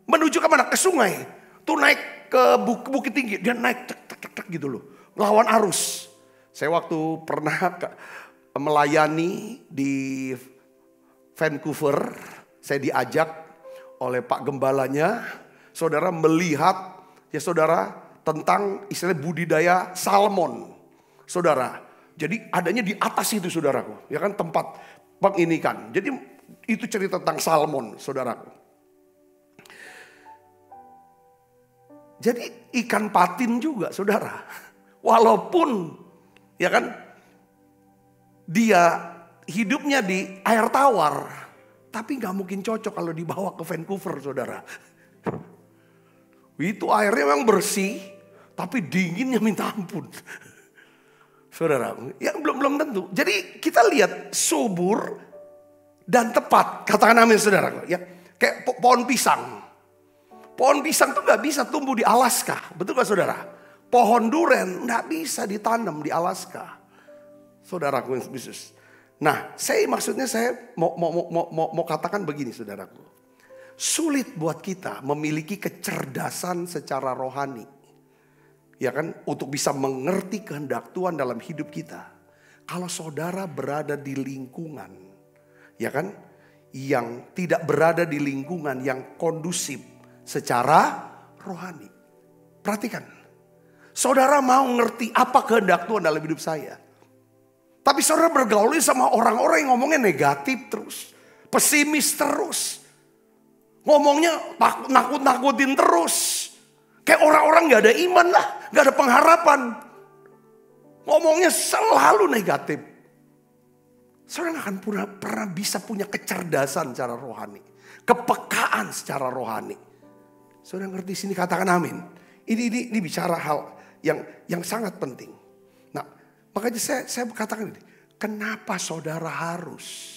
Menuju ke mana? Ke sungai. Tuh naik ke bukit tinggi. Dia naik cek gitu loh. Lawan arus. Saya waktu pernah melayani di Vancouver. Saya diajak oleh Pak Gembalanya. Saudara melihat ya saudara tentang istilah budidaya salmon. Saudara. Jadi adanya di atas itu saudaraku. Ya kan tempat penginikan. Jadi Itu cerita tentang Salmon, saudaraku. Jadi ikan patin juga, saudara. Walaupun, ya kan, dia hidupnya di air tawar, tapi gak mungkin cocok kalau dibawa ke Vancouver, saudara. Itu airnya memang bersih, tapi dinginnya minta ampun. Saudara, ya belum tentu. Jadi kita lihat subur dan tepat. Katakan amin, saudara. Ya, kayak pohon pisang. Pohon pisang tuh gak bisa tumbuh di Alaska. Betul gak, saudara? Pohon duren gak bisa ditanam di Alaska. Saudaraku yang khusus. Nah, maksudnya saya mau katakan begini, saudaraku. Sulit buat kita memiliki kecerdasan secara rohani. Ya kan, untuk bisa mengerti kehendak Tuhan dalam hidup kita. Kalau saudara berada di lingkungan, ya kan, yang tidak berada di lingkungan yang kondusif secara rohani. Perhatikan, saudara mau ngerti apa kehendak Tuhan dalam hidup saya. Tapi saudara bergaul sama orang-orang yang ngomongnya negatif terus, pesimis terus. Ngomongnya nakut-nakutin terus. Kayak orang-orang gak ada iman lah, gak ada pengharapan. Ngomongnya selalu negatif. Saudara gak akan pernah bisa punya kecerdasan secara rohani. Kepekaan secara rohani. Saudara ngerti sini, katakan amin. Ini bicara hal yang sangat penting. Nah, makanya saya katakan ini. Kenapa saudara harus,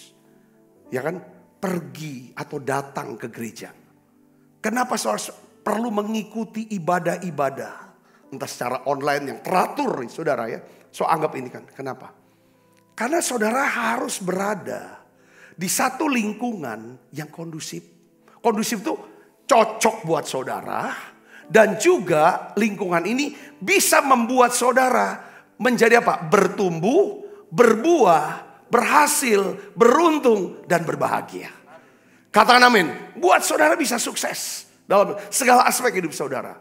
ya kan, pergi atau datang ke gereja? Kenapa saudara perlu mengikuti ibadah-ibadah, entah secara online yang teratur, saudara ya. So anggap ini kan, kenapa? Karena saudara harus berada di satu lingkungan yang kondusif. Kondusif itu cocok buat saudara, dan juga lingkungan ini bisa membuat saudara menjadi apa? Bertumbuh, berbuah, berhasil, beruntung, dan berbahagia. Katakan amin. Buat saudara bisa sukses dalam segala aspek hidup saudara.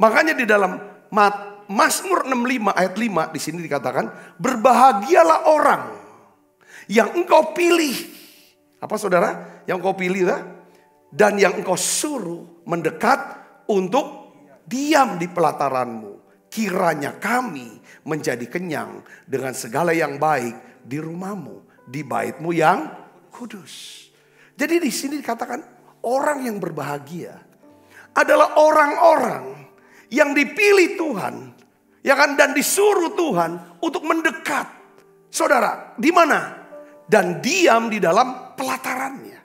Makanya di dalam Mazmur 65 ayat 5 di sini dikatakan, berbahagialah orang yang engkau pilih. Apa saudara? Yang engkau pilih lah. Dan yang engkau suruh mendekat untuk diam di pelataranmu. Kiranya kami menjadi kenyang dengan segala yang baik di rumahmu, di baitmu yang kudus. Jadi di sini dikatakan orang yang berbahagia adalah orang-orang yang dipilih Tuhan, ya kan, dan disuruh Tuhan untuk mendekat. Saudara, di mana? Dan diam di dalam pelatarannya.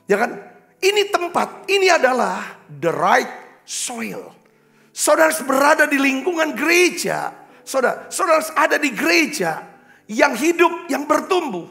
Ya kan? Ini tempat, ini adalah the right soil. Saudara berada di lingkungan gereja. Saudara ada di gereja yang hidup, yang bertumbuh.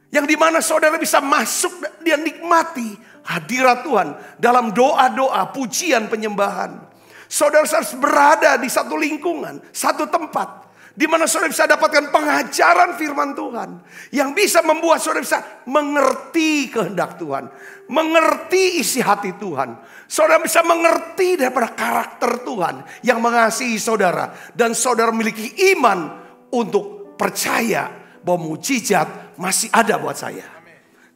Yang dimana saudara bisa masuk dan nikmati hadirat Tuhan dalam doa-doa, pujian, penyembahan. Saudara harus berada di satu lingkungan, satu tempat. Di mana saudara bisa dapatkan pengajaran firman Tuhan. Yang bisa membuat saudara bisa mengerti kehendak Tuhan. Mengerti isi hati Tuhan. Saudara bisa mengerti daripada karakter Tuhan yang mengasihi saudara. Dan saudara memiliki iman untuk percaya bahwa mujizat masih ada buat saya.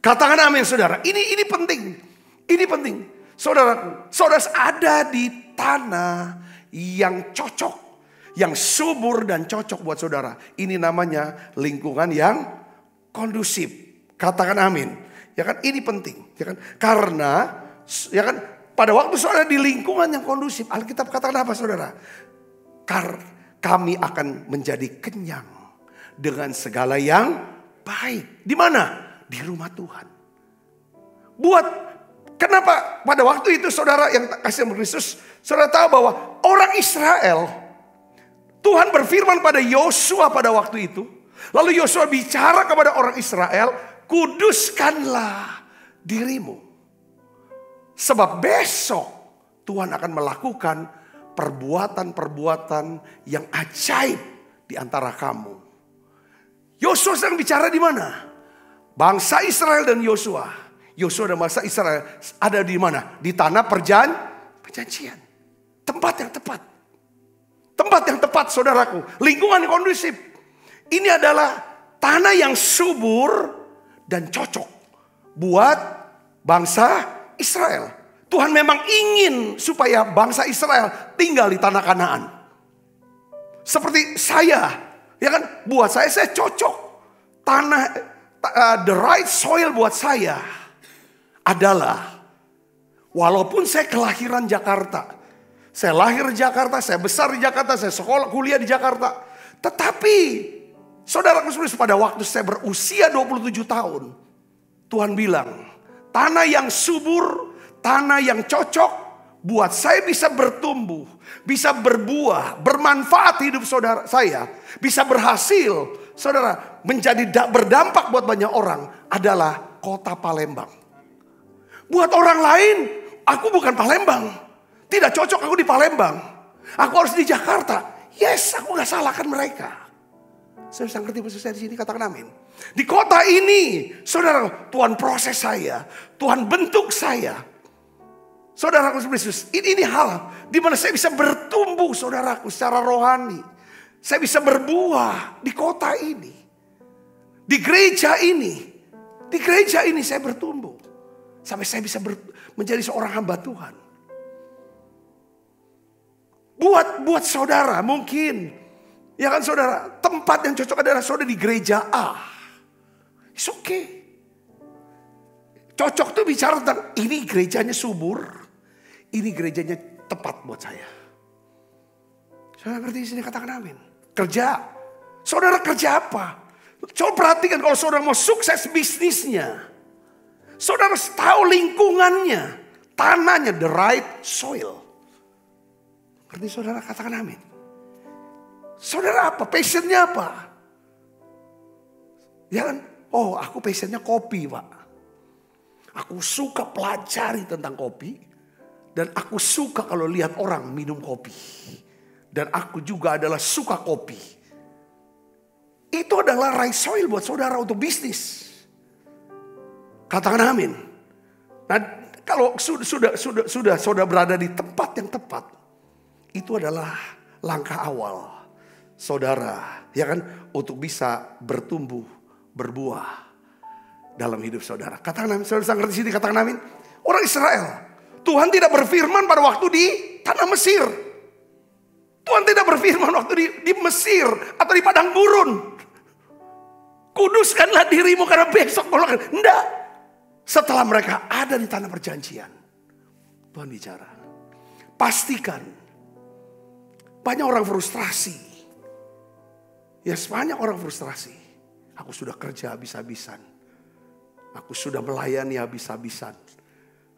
Katakan amin, saudara. Ini penting. Ini penting. Saudaraku, saudara ada di tanah yang cocok. Yang subur dan cocok buat saudara. Ini namanya lingkungan yang kondusif. Katakan amin. Ya kan, ini penting. Ya kan, karena ya kan, pada waktu saudara di lingkungan yang kondusif, Alkitab katakan apa, saudara? Kami akan menjadi kenyang dengan segala yang baik. Di mana? Di rumah Tuhan. Kenapa pada waktu itu saudara yang kasih Kristus, saudara tahu bahwa orang Israel, Tuhan berfirman pada Yosua pada waktu itu. Lalu Yosua bicara kepada orang Israel, kuduskanlah dirimu. Sebab besok Tuhan akan melakukan perbuatan-perbuatan yang ajaib di antara kamu. Yosua sedang bicara di mana? Bangsa Israel dan Yosua. Yosua dan bangsa Israel ada di mana? Di tanah perjanjian. Tempat yang tepat. Tempat yang tepat, saudaraku. Lingkungan yang kondusif. Ini adalah tanah yang subur dan cocok buat bangsa Israel. Tuhan memang ingin supaya bangsa Israel tinggal di tanah Kanaan. Seperti saya, ya kan? Buat saya cocok. Tanah, the right soil buat saya adalah, walaupun saya kelahiran Jakarta, saya lahir di Jakarta, saya besar di Jakarta, saya sekolah kuliah di Jakarta. Tetapi, saudaraku pada waktu saya berusia 27 tahun, Tuhan bilang, tanah yang subur, tanah yang cocok buat saya bisa bertumbuh, bisa berbuah, bermanfaat hidup saudara saya, bisa berhasil, saudara, menjadi berdampak buat banyak orang adalah kota Palembang. Buat orang lain, aku bukan Palembang. Tidak cocok aku di Palembang. Aku harus di Jakarta. Yes, aku gak salahkan mereka. Saya bisa ngerti maksud saya di sini, katakan amin. Di kota ini, saudara, Tuhan proses saya, Tuhan bentuk saya. Saudaraku Yesus, ini hal di mana saya bisa bertumbuh, saudaraku, secara rohani. Saya bisa berbuah di kota ini, di gereja ini. Di gereja ini saya bertumbuh sampai saya bisa menjadi seorang hamba Tuhan. Buat saudara mungkin, ya kan saudara, tempat yang cocok adalah saudara di gereja A. It's okay. Cocok tuh bicara tentang ini gerejanya subur. Ini gerejanya tepat buat saya. Saudara ngerti di sini, katakan amin. Kerja. Saudara kerja apa? Coba perhatikan kalau saudara mau sukses bisnisnya. Saudara harus tahu lingkungannya. Tanahnya, the right soil. Ngerti saudara, katakan amin. Saudara apa? Passionnya apa? Ya kan? Oh, aku passionnya kopi, Pak. Aku suka pelajari tentang kopi. Dan aku suka kalau lihat orang minum kopi. Dan aku juga adalah suka kopi. Itu adalah right soil buat saudara untuk bisnis. Katakan amin. Nah, kalau sudah saudara berada di tempat yang tepat, itu adalah langkah awal saudara, ya kan, untuk bisa bertumbuh, berbuah dalam hidup saudara. Katakan amin. Saudara ngerti sini, katakan amin. Orang Israel, Tuhan tidak berfirman pada waktu di tanah Mesir. Tuhan tidak berfirman waktu di Mesir atau di padang gurun. Kuduskanlah dirimu karena besok kalau enggak. Setelah mereka ada di tanah perjanjian, Tuhan bicara. Pastikan. Banyak orang frustrasi. Ya, banyak orang frustrasi. Aku sudah kerja habis-habisan. Aku sudah melayani habis-habisan.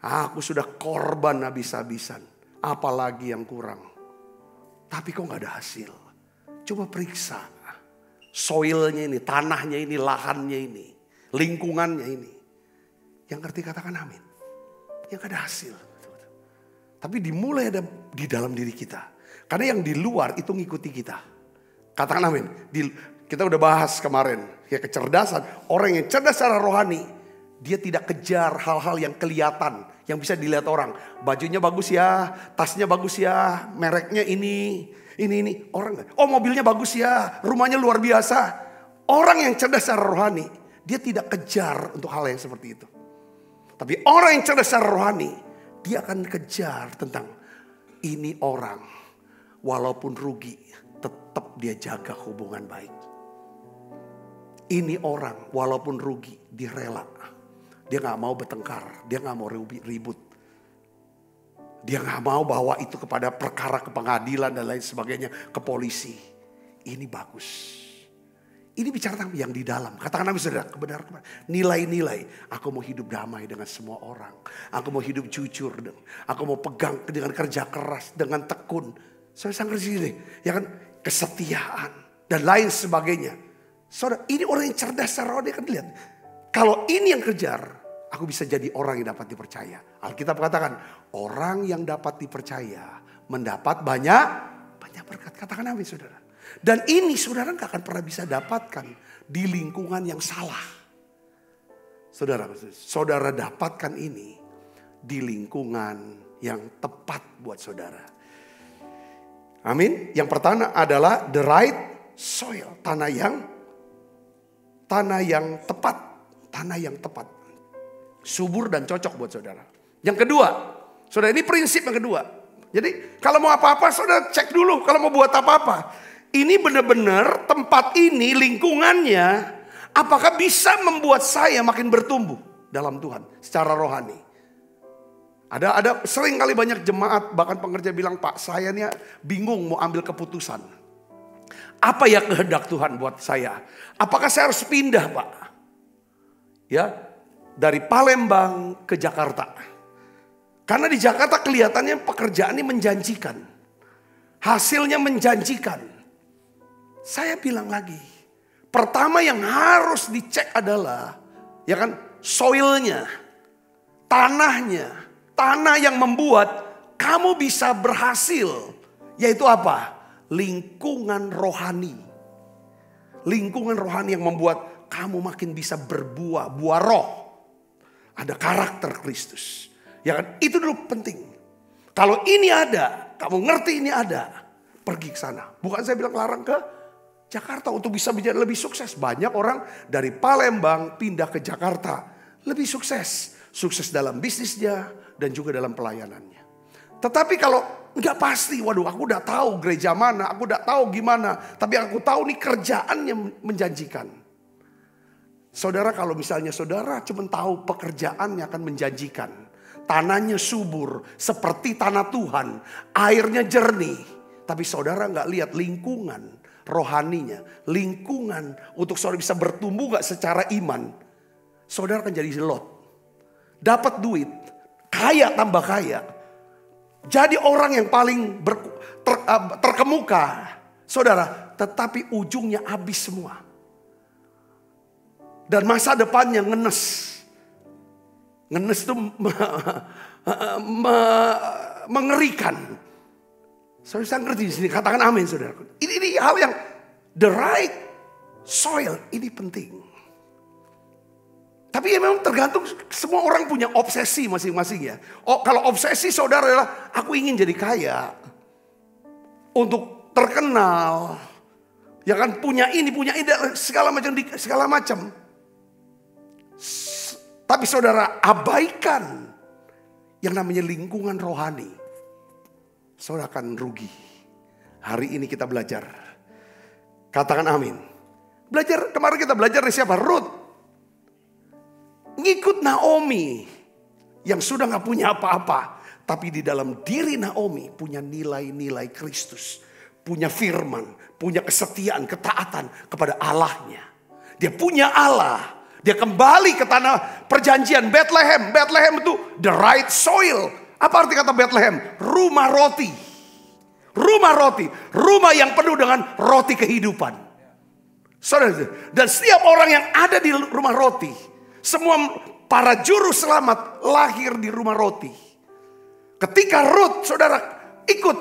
Aku sudah korban habis-habisan. Apalagi yang kurang. Tapi kok gak ada hasil. Coba periksa. Soilnya ini, tanahnya ini, lahannya ini. Lingkungannya ini. Yang ngerti katakan amin. Yang gak ada hasil. Tapi dimulai ada di dalam diri kita. Karena yang di luar itu ngikuti kita. Katakan amin. Kita udah bahas kemarin. Ya, kecerdasan. Orang yang cerdas secara rohani. Dia tidak kejar hal-hal yang kelihatan. Yang bisa dilihat orang. Bajunya bagus ya. Tasnya bagus ya. Mereknya ini. Orang, oh mobilnya bagus ya. Rumahnya luar biasa. Orang yang cerdas secara rohani. Dia tidak kejar untuk hal yang seperti itu. Tapi orang yang cerdas secara rohani. Dia akan kejar tentang ini orang. Walaupun rugi. Tetap dia jaga hubungan baik. Ini orang walaupun rugi. Dia rela. Dia gak mau bertengkar. Dia gak mau ribut. Dia gak mau bawa itu kepada perkara ke pengadilan dan lain sebagainya. Ke polisi. Ini bagus. Ini bicara tentang yang di dalam. Katakan amin saudara. Kebenaran. Nilai-nilai. Aku mau hidup damai dengan semua orang. Aku mau hidup jujur. Aku mau pegang dengan kerja keras. Dengan tekun. Saya sangat sini. Ya kan. Kesetiaan. Dan lain sebagainya. Saudara, ini orang yang cerdas secara rohani kan lihat. Kalau ini yang kejar. Aku bisa jadi orang yang dapat dipercaya. Alkitab katakan, orang yang dapat dipercaya mendapat banyak berkat. Katakan amin saudara. Dan ini saudara gak akan pernah bisa dapatkan di lingkungan yang salah. Saudara dapatkan ini di lingkungan yang tepat buat saudara. Amin. Yang pertama adalah the right soil. Tanah yang tepat. Tanah yang tepat. Subur dan cocok buat saudara. Yang kedua, saudara, ini prinsip yang kedua. Jadi kalau mau apa-apa saudara cek dulu kalau mau buat apa-apa. Ini benar-benar tempat ini, lingkungannya, apakah bisa membuat saya makin bertumbuh dalam Tuhan secara rohani. Ada sering kali banyak jemaat bahkan pengerja bilang, Pak, saya nih bingung mau ambil keputusan. Apa ya kehendak Tuhan buat saya? Apakah saya harus pindah, Pak? Ya, dari Palembang ke Jakarta. Karena di Jakarta kelihatannya pekerjaannya menjanjikan. Hasilnya menjanjikan. Saya bilang lagi, pertama yang harus dicek adalah, ya kan, soilnya, tanahnya, tanah yang membuat kamu bisa berhasil, yaitu apa? Lingkungan rohani. Lingkungan rohani yang membuat kamu makin bisa berbuah, buah roh. Ada karakter Kristus. Ya kan? Itu dulu penting. Kalau ini ada, kamu ngerti ini ada, pergi ke sana. Bukan saya bilang larang ke Jakarta untuk bisa menjadi lebih sukses. Banyak orang dari Palembang pindah ke Jakarta. Lebih sukses. Sukses dalam bisnisnya dan juga dalam pelayanannya. Tetapi kalau nggak pasti, waduh aku udah tahu gereja mana, aku udah tahu gimana. Tapi aku tahu nih kerjaannya menjanjikan. Saudara, kalau misalnya saudara cuma tahu pekerjaannya akan menjanjikan. Tanahnya subur seperti tanah Tuhan. Airnya jernih. Tapi saudara nggak lihat lingkungan rohaninya. Lingkungan untuk saudara bisa bertumbuh gak secara iman. Saudara akan jadi Lot. Dapat duit. Kaya tambah kaya. Jadi orang yang paling terkemuka. Saudara, tetapi ujungnya habis semua. Dan masa depannya ngenes. Ngenes itu mengerikan. Saudara bisa ngerti di sini, katakan amin saudara. Ini hal yang the right soil ini penting. Tapi ya memang tergantung, semua orang punya obsesi masing-masing ya. Oh, kalau obsesi saudara adalah aku ingin jadi kaya. Untuk terkenal. Ya kan punya ini, segala macam. Tapi saudara abaikan yang namanya lingkungan rohani. Saudara akan rugi. Hari ini kita belajar. Katakan amin. Kemarin kita belajar dari siapa? Ruth. Ngikut Naomi. Yang sudah gak punya apa-apa. Tapi di dalam diri Naomi punya nilai-nilai Kristus. Punya firman. Punya kesetiaan, ketaatan kepada Allahnya. Dia punya Allah. Dia kembali ke tanah perjanjian Bethlehem. Bethlehem itu the right soil. Apa arti kata Bethlehem? Rumah roti. Rumah roti. Rumah yang penuh dengan roti kehidupan. Saudara, dan setiap orang yang ada di rumah roti. Semua para juru selamat lahir di rumah roti. Ketika Ruth, saudara, ikut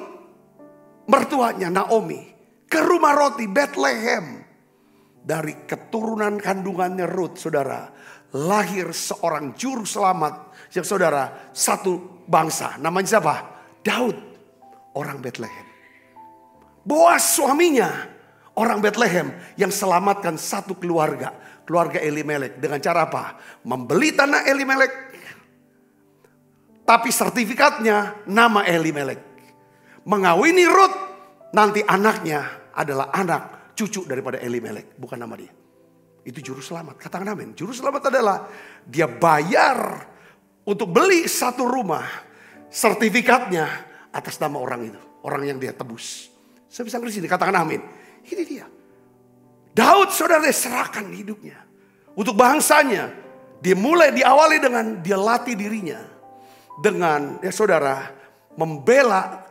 mertuanya Naomi ke rumah roti Bethlehem. Dari keturunan kandungannya Ruth, saudara, lahir seorang juru selamat yang saudara satu bangsa. Namanya siapa? Daud, orang Bethlehem. Boas suaminya, orang Bethlehem yang selamatkan satu keluarga. Keluarga Elimelek dengan cara apa? Membeli tanah Elimelek. Tapi sertifikatnya nama Elimelek. Mengawini Ruth, nanti anaknya adalah anak cucu daripada Elimelek, bukan nama dia. Itu juru selamat, katakan amin. Juru selamat adalah dia bayar untuk beli satu rumah. Sertifikatnya atas nama orang itu, orang yang dia tebus. Saya bisa ngerti sini, katakan amin. Ini dia. Daud saudara serahkan hidupnya untuk bangsanya. Dia mulai diawali dengan dia latih dirinya dengan ya saudara membela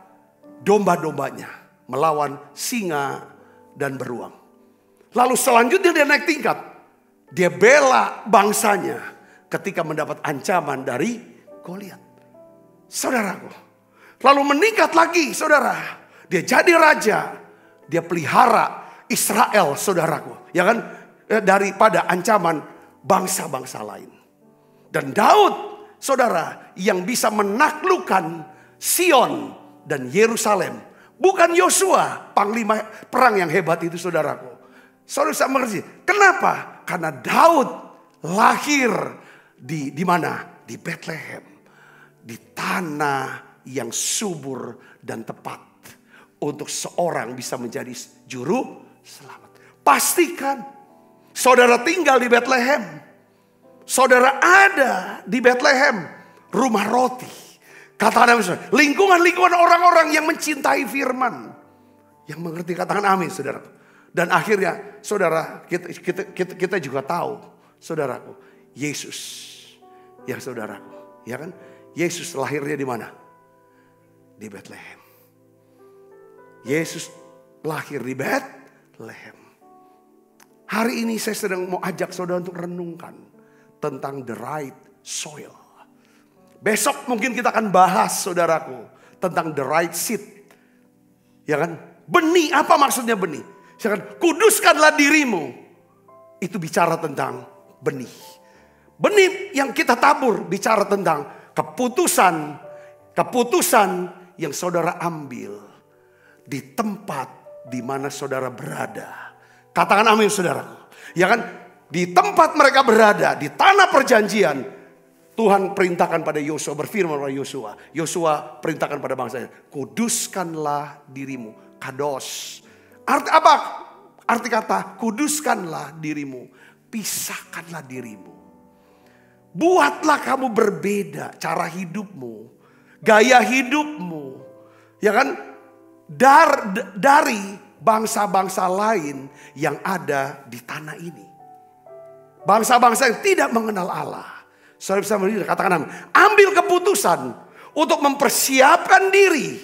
domba-dombanya melawan singa dan beruang. Lalu selanjutnya dia naik tingkat. Dia bela bangsanya ketika mendapat ancaman dari Goliat. Saudaraku. Lalu meningkat lagi saudara. Dia jadi raja. Dia pelihara Israel saudaraku. Ya kan? Daripada ancaman bangsa-bangsa lain. Dan Daud saudara yang bisa menaklukkan Sion dan Yerusalem. Bukan Yosua, panglima perang yang hebat itu saudaraku. Saudara bisa mengerti. Kenapa? Karena Daud lahir Di mana? Di Bethlehem. Di tanah yang subur dan tepat untuk seorang bisa menjadi juru selamat. Pastikan saudara tinggal di Bethlehem. Saudara ada di Bethlehem, rumah roti. Katakan amin, saudara. Lingkungan orang-orang yang mencintai firman. Yang mengerti, katakan amin, saudara. Dan akhirnya, saudara, kita juga tahu, saudaraku, Yesus, ya saudaraku, ya kan? Yesus lahirnya di mana? Di Bethlehem. Yesus lahir di Bethlehem. Hari ini saya sedang mau ajak saudara untuk renungkan tentang the right soil. Besok mungkin kita akan bahas, saudaraku, tentang the right seed. Ya kan? Benih, apa maksudnya benih? Ya kan? Kuduskanlah dirimu. Itu bicara tentang benih. Benih yang kita tabur bicara tentang keputusan yang saudara ambil di tempat di mana saudara berada. Katakan amin, saudara. Ya kan? Di tempat mereka berada, di tanah perjanjian, Tuhan perintahkan pada Yosua, berfirman pada Yosua. Yosua perintahkan pada bangsanya, kuduskanlah dirimu. Kados. Arti apa? Arti kata kuduskanlah dirimu. Pisahkanlah dirimu. Buatlah kamu berbeda cara hidupmu, gaya hidupmu, ya kan? Dari bangsa-bangsa lain yang ada di tanah ini. Bangsa-bangsa yang tidak mengenal Allah. Saudara bisa melihat, katakan amin. Ambil keputusan untuk mempersiapkan diri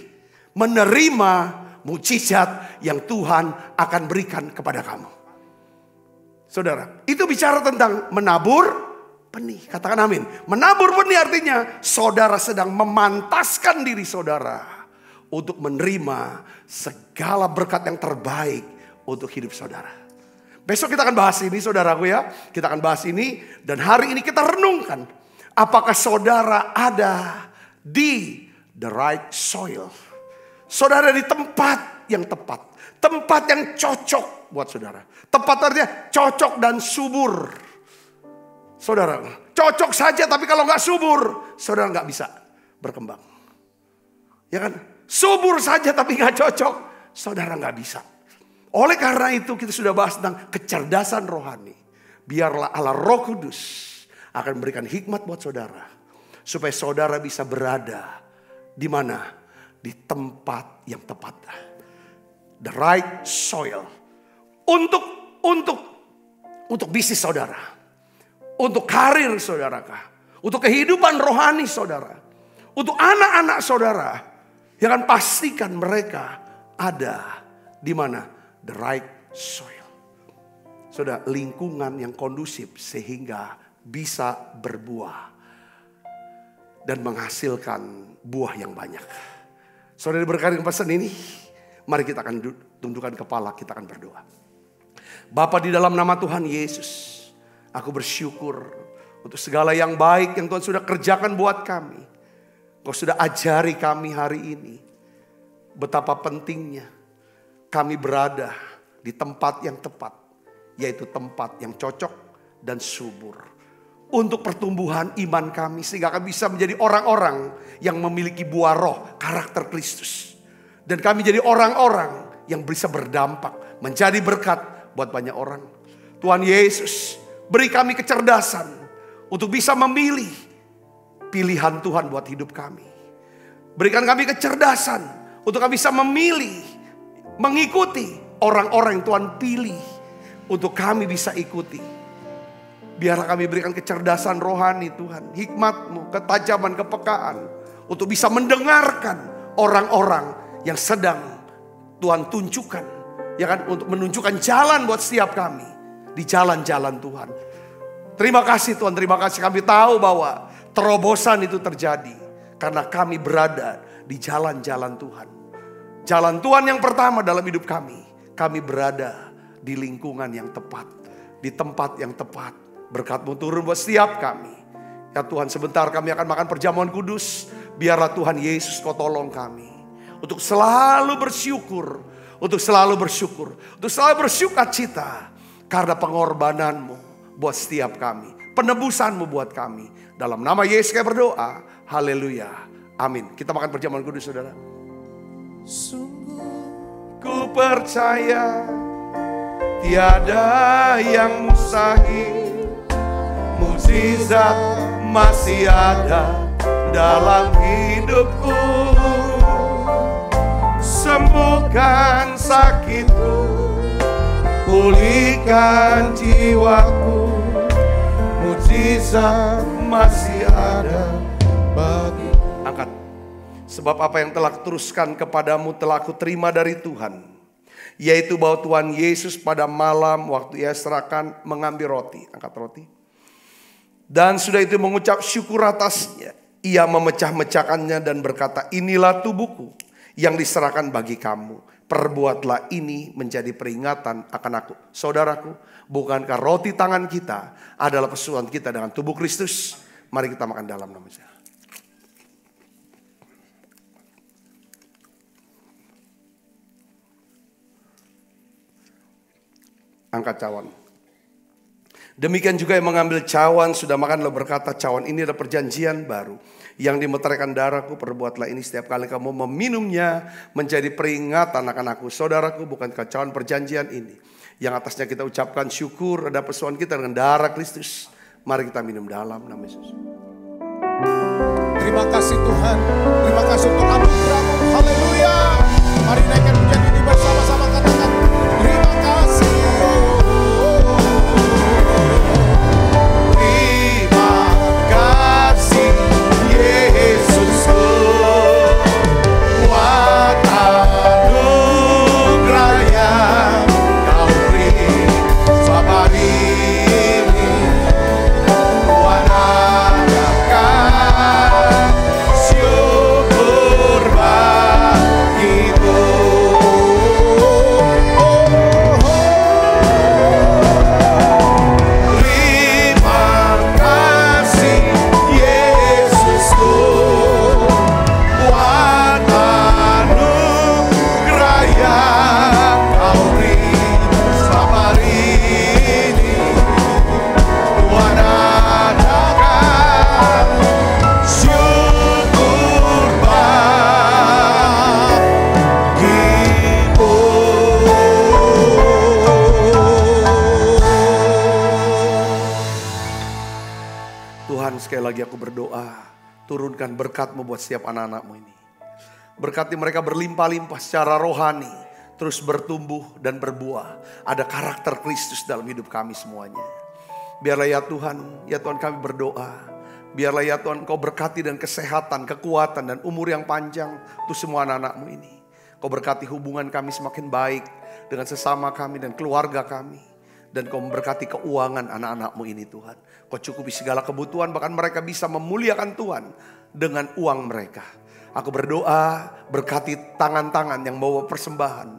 menerima mukjizat yang Tuhan akan berikan kepada kamu. Saudara, itu bicara tentang menabur benih. Katakan amin. Menabur benih artinya saudara sedang memantaskan diri saudara untuk menerima segala berkat yang terbaik untuk hidup saudara. Besok kita akan bahas ini, saudaraku ya. Kita akan bahas ini dan hari ini kita renungkan. Apakah saudara ada di the right soil? Saudara di tempat yang tepat. Tempat yang cocok buat saudara. Tempat artinya cocok dan subur. Saudara, cocok saja tapi kalau nggak subur, saudara nggak bisa berkembang. Ya kan? Subur saja tapi nggak cocok, saudara nggak bisa. Oleh karena itu kita sudah bahas tentang kecerdasan rohani. Biarlah Allah Roh Kudus akan memberikan hikmat buat saudara. Supaya saudara bisa berada di mana? Di tempat yang tepat. The right soil. Untuk bisnis saudara. Untuk karir saudara, untuk kehidupan rohani saudara, untuk anak-anak saudara, yang akan pastikan mereka ada di mana? The right soil. Saudara, lingkungan yang kondusif sehingga bisa berbuah dan menghasilkan buah yang banyak. Saudara diberkati pesan ini, mari kita akan tundukkan kepala, kita akan berdoa. Bapa, di dalam nama Tuhan Yesus, aku bersyukur untuk segala yang baik yang Tuhan sudah kerjakan buat kami. Kau sudah ajari kami hari ini betapa pentingnya kami berada di tempat yang tepat, yaitu tempat yang cocok dan subur untuk pertumbuhan iman kami, sehingga kami bisa menjadi orang-orang yang memiliki buah roh, karakter Kristus. Dan kami jadi orang-orang yang bisa berdampak, menjadi berkat buat banyak orang. Tuhan Yesus, beri kami kecerdasan untuk bisa memilih pilihan Tuhan buat hidup kami. Berikan kami kecerdasan untuk kami bisa memilih, mengikuti orang-orang yang Tuhan pilih untuk kami bisa ikuti. Biarlah kami berikan kecerdasan rohani Tuhan, hikmat-Mu, ketajaman, kepekaan untuk bisa mendengarkan orang-orang yang sedang Tuhan tunjukkan, ya kan, untuk menunjukkan jalan buat setiap kami di jalan-jalan Tuhan. Terima kasih Tuhan, terima kasih. Kami tahu bahwa terobosan itu terjadi karena kami berada di jalan-jalan Tuhan. Jalan Tuhan yang pertama dalam hidup kami. Kami berada di lingkungan yang tepat, di tempat yang tepat. Berkat-Mu turun buat setiap kami. Ya Tuhan, sebentar kami akan makan perjamuan kudus. Biarlah Tuhan Yesus Kau tolong kami untuk selalu bersyukur, untuk selalu bersyukur, untuk selalu bersukacita karena pengorbanan-Mu buat setiap kami. penebusan-Mu buat kami. Dalam nama Yesus kami berdoa. Haleluya. Amin. Kita makan perjamuan kudus, saudara. Sungguh ku percaya tiada yang mustahil. Mukjizat masih ada dalam hidupku. Sembuhkan sakitku, pulihkan jiwaku. Mukjizat masih ada bagi. Angkat. Sebab apa yang telah kuteruskan kepadamu telah aku terima dari Tuhan, yaitu bahwa Tuhan Yesus pada malam waktu Ia serahkan mengambil roti. Angkat roti. Dan sudah itu mengucap syukur atasnya, Ia memecah-mecahkannya dan berkata, inilah tubuhku yang diserahkan bagi kamu. Perbuatlah ini menjadi peringatan akan aku. Saudaraku, bukankah roti tangan kita adalah persuatan kita dengan tubuh Kristus? Mari kita makan dalam nama Tuhan. Angkat cawan. Demikian juga yang mengambil cawan sudah makan lalu berkata, cawan ini adalah perjanjian baru yang dimeteraikan darahku. Perbuatlah ini setiap kali kamu meminumnya menjadi peringatan akan aku. Saudaraku, bukankah cawan perjanjian ini yang atasnya kita ucapkan syukur ada persoalan kita dengan darah Kristus. Mari kita minum dalam nama Yesus. Terima kasih Tuhan. Terima kasih untuk anugerah-Mu. Haleluya. Mari naikkan pujian ini bersama-sama, katakan terima kasih. Sekali lagi aku berdoa, turunkan berkat-Mu buat setiap anak-anak-Mu ini. Berkati mereka berlimpah-limpah secara rohani, terus bertumbuh dan berbuah. Ada karakter Kristus dalam hidup kami semuanya. Biarlah ya Tuhan kami berdoa. Biarlah ya Tuhan Kau berkati dan kesehatan, kekuatan dan umur yang panjang untuk semua anak-anak-Mu ini. Kau berkati hubungan kami semakin baik dengan sesama kami dan keluarga kami. Dan Kau memberkati keuangan anak-anak-Mu ini Tuhan. Kau cukupi segala kebutuhan, bahkan mereka bisa memuliakan Tuhan dengan uang mereka. Aku berdoa berkati tangan-tangan yang bawa persembahan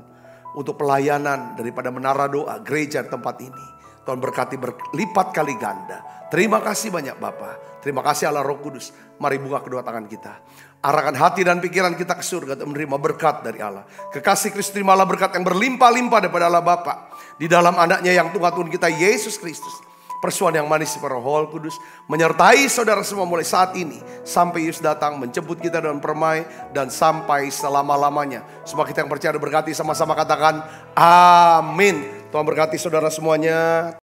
untuk pelayanan daripada menara doa gereja tempat ini. Tuhan berkati berlipat kali ganda. Terima kasih banyak Bapa. Terima kasih Allah Roh Kudus. Mari buka kedua tangan kita. Arahkan hati dan pikiran kita ke surga untuk menerima berkat dari Allah. Kekasih Kristus, terimalah berkat yang berlimpah-limpah daripada Allah Bapa. Di dalam anaknya yang Tuhan kita Yesus Kristus. Persuan yang manis para Roh Kudus menyertai saudara semua mulai saat ini sampai Yesus datang menjemput kita dengan permai dan sampai selama-lamanya. Semua kita yang percaya berkati sama-sama katakan amin. Tuhan berkati saudara semuanya.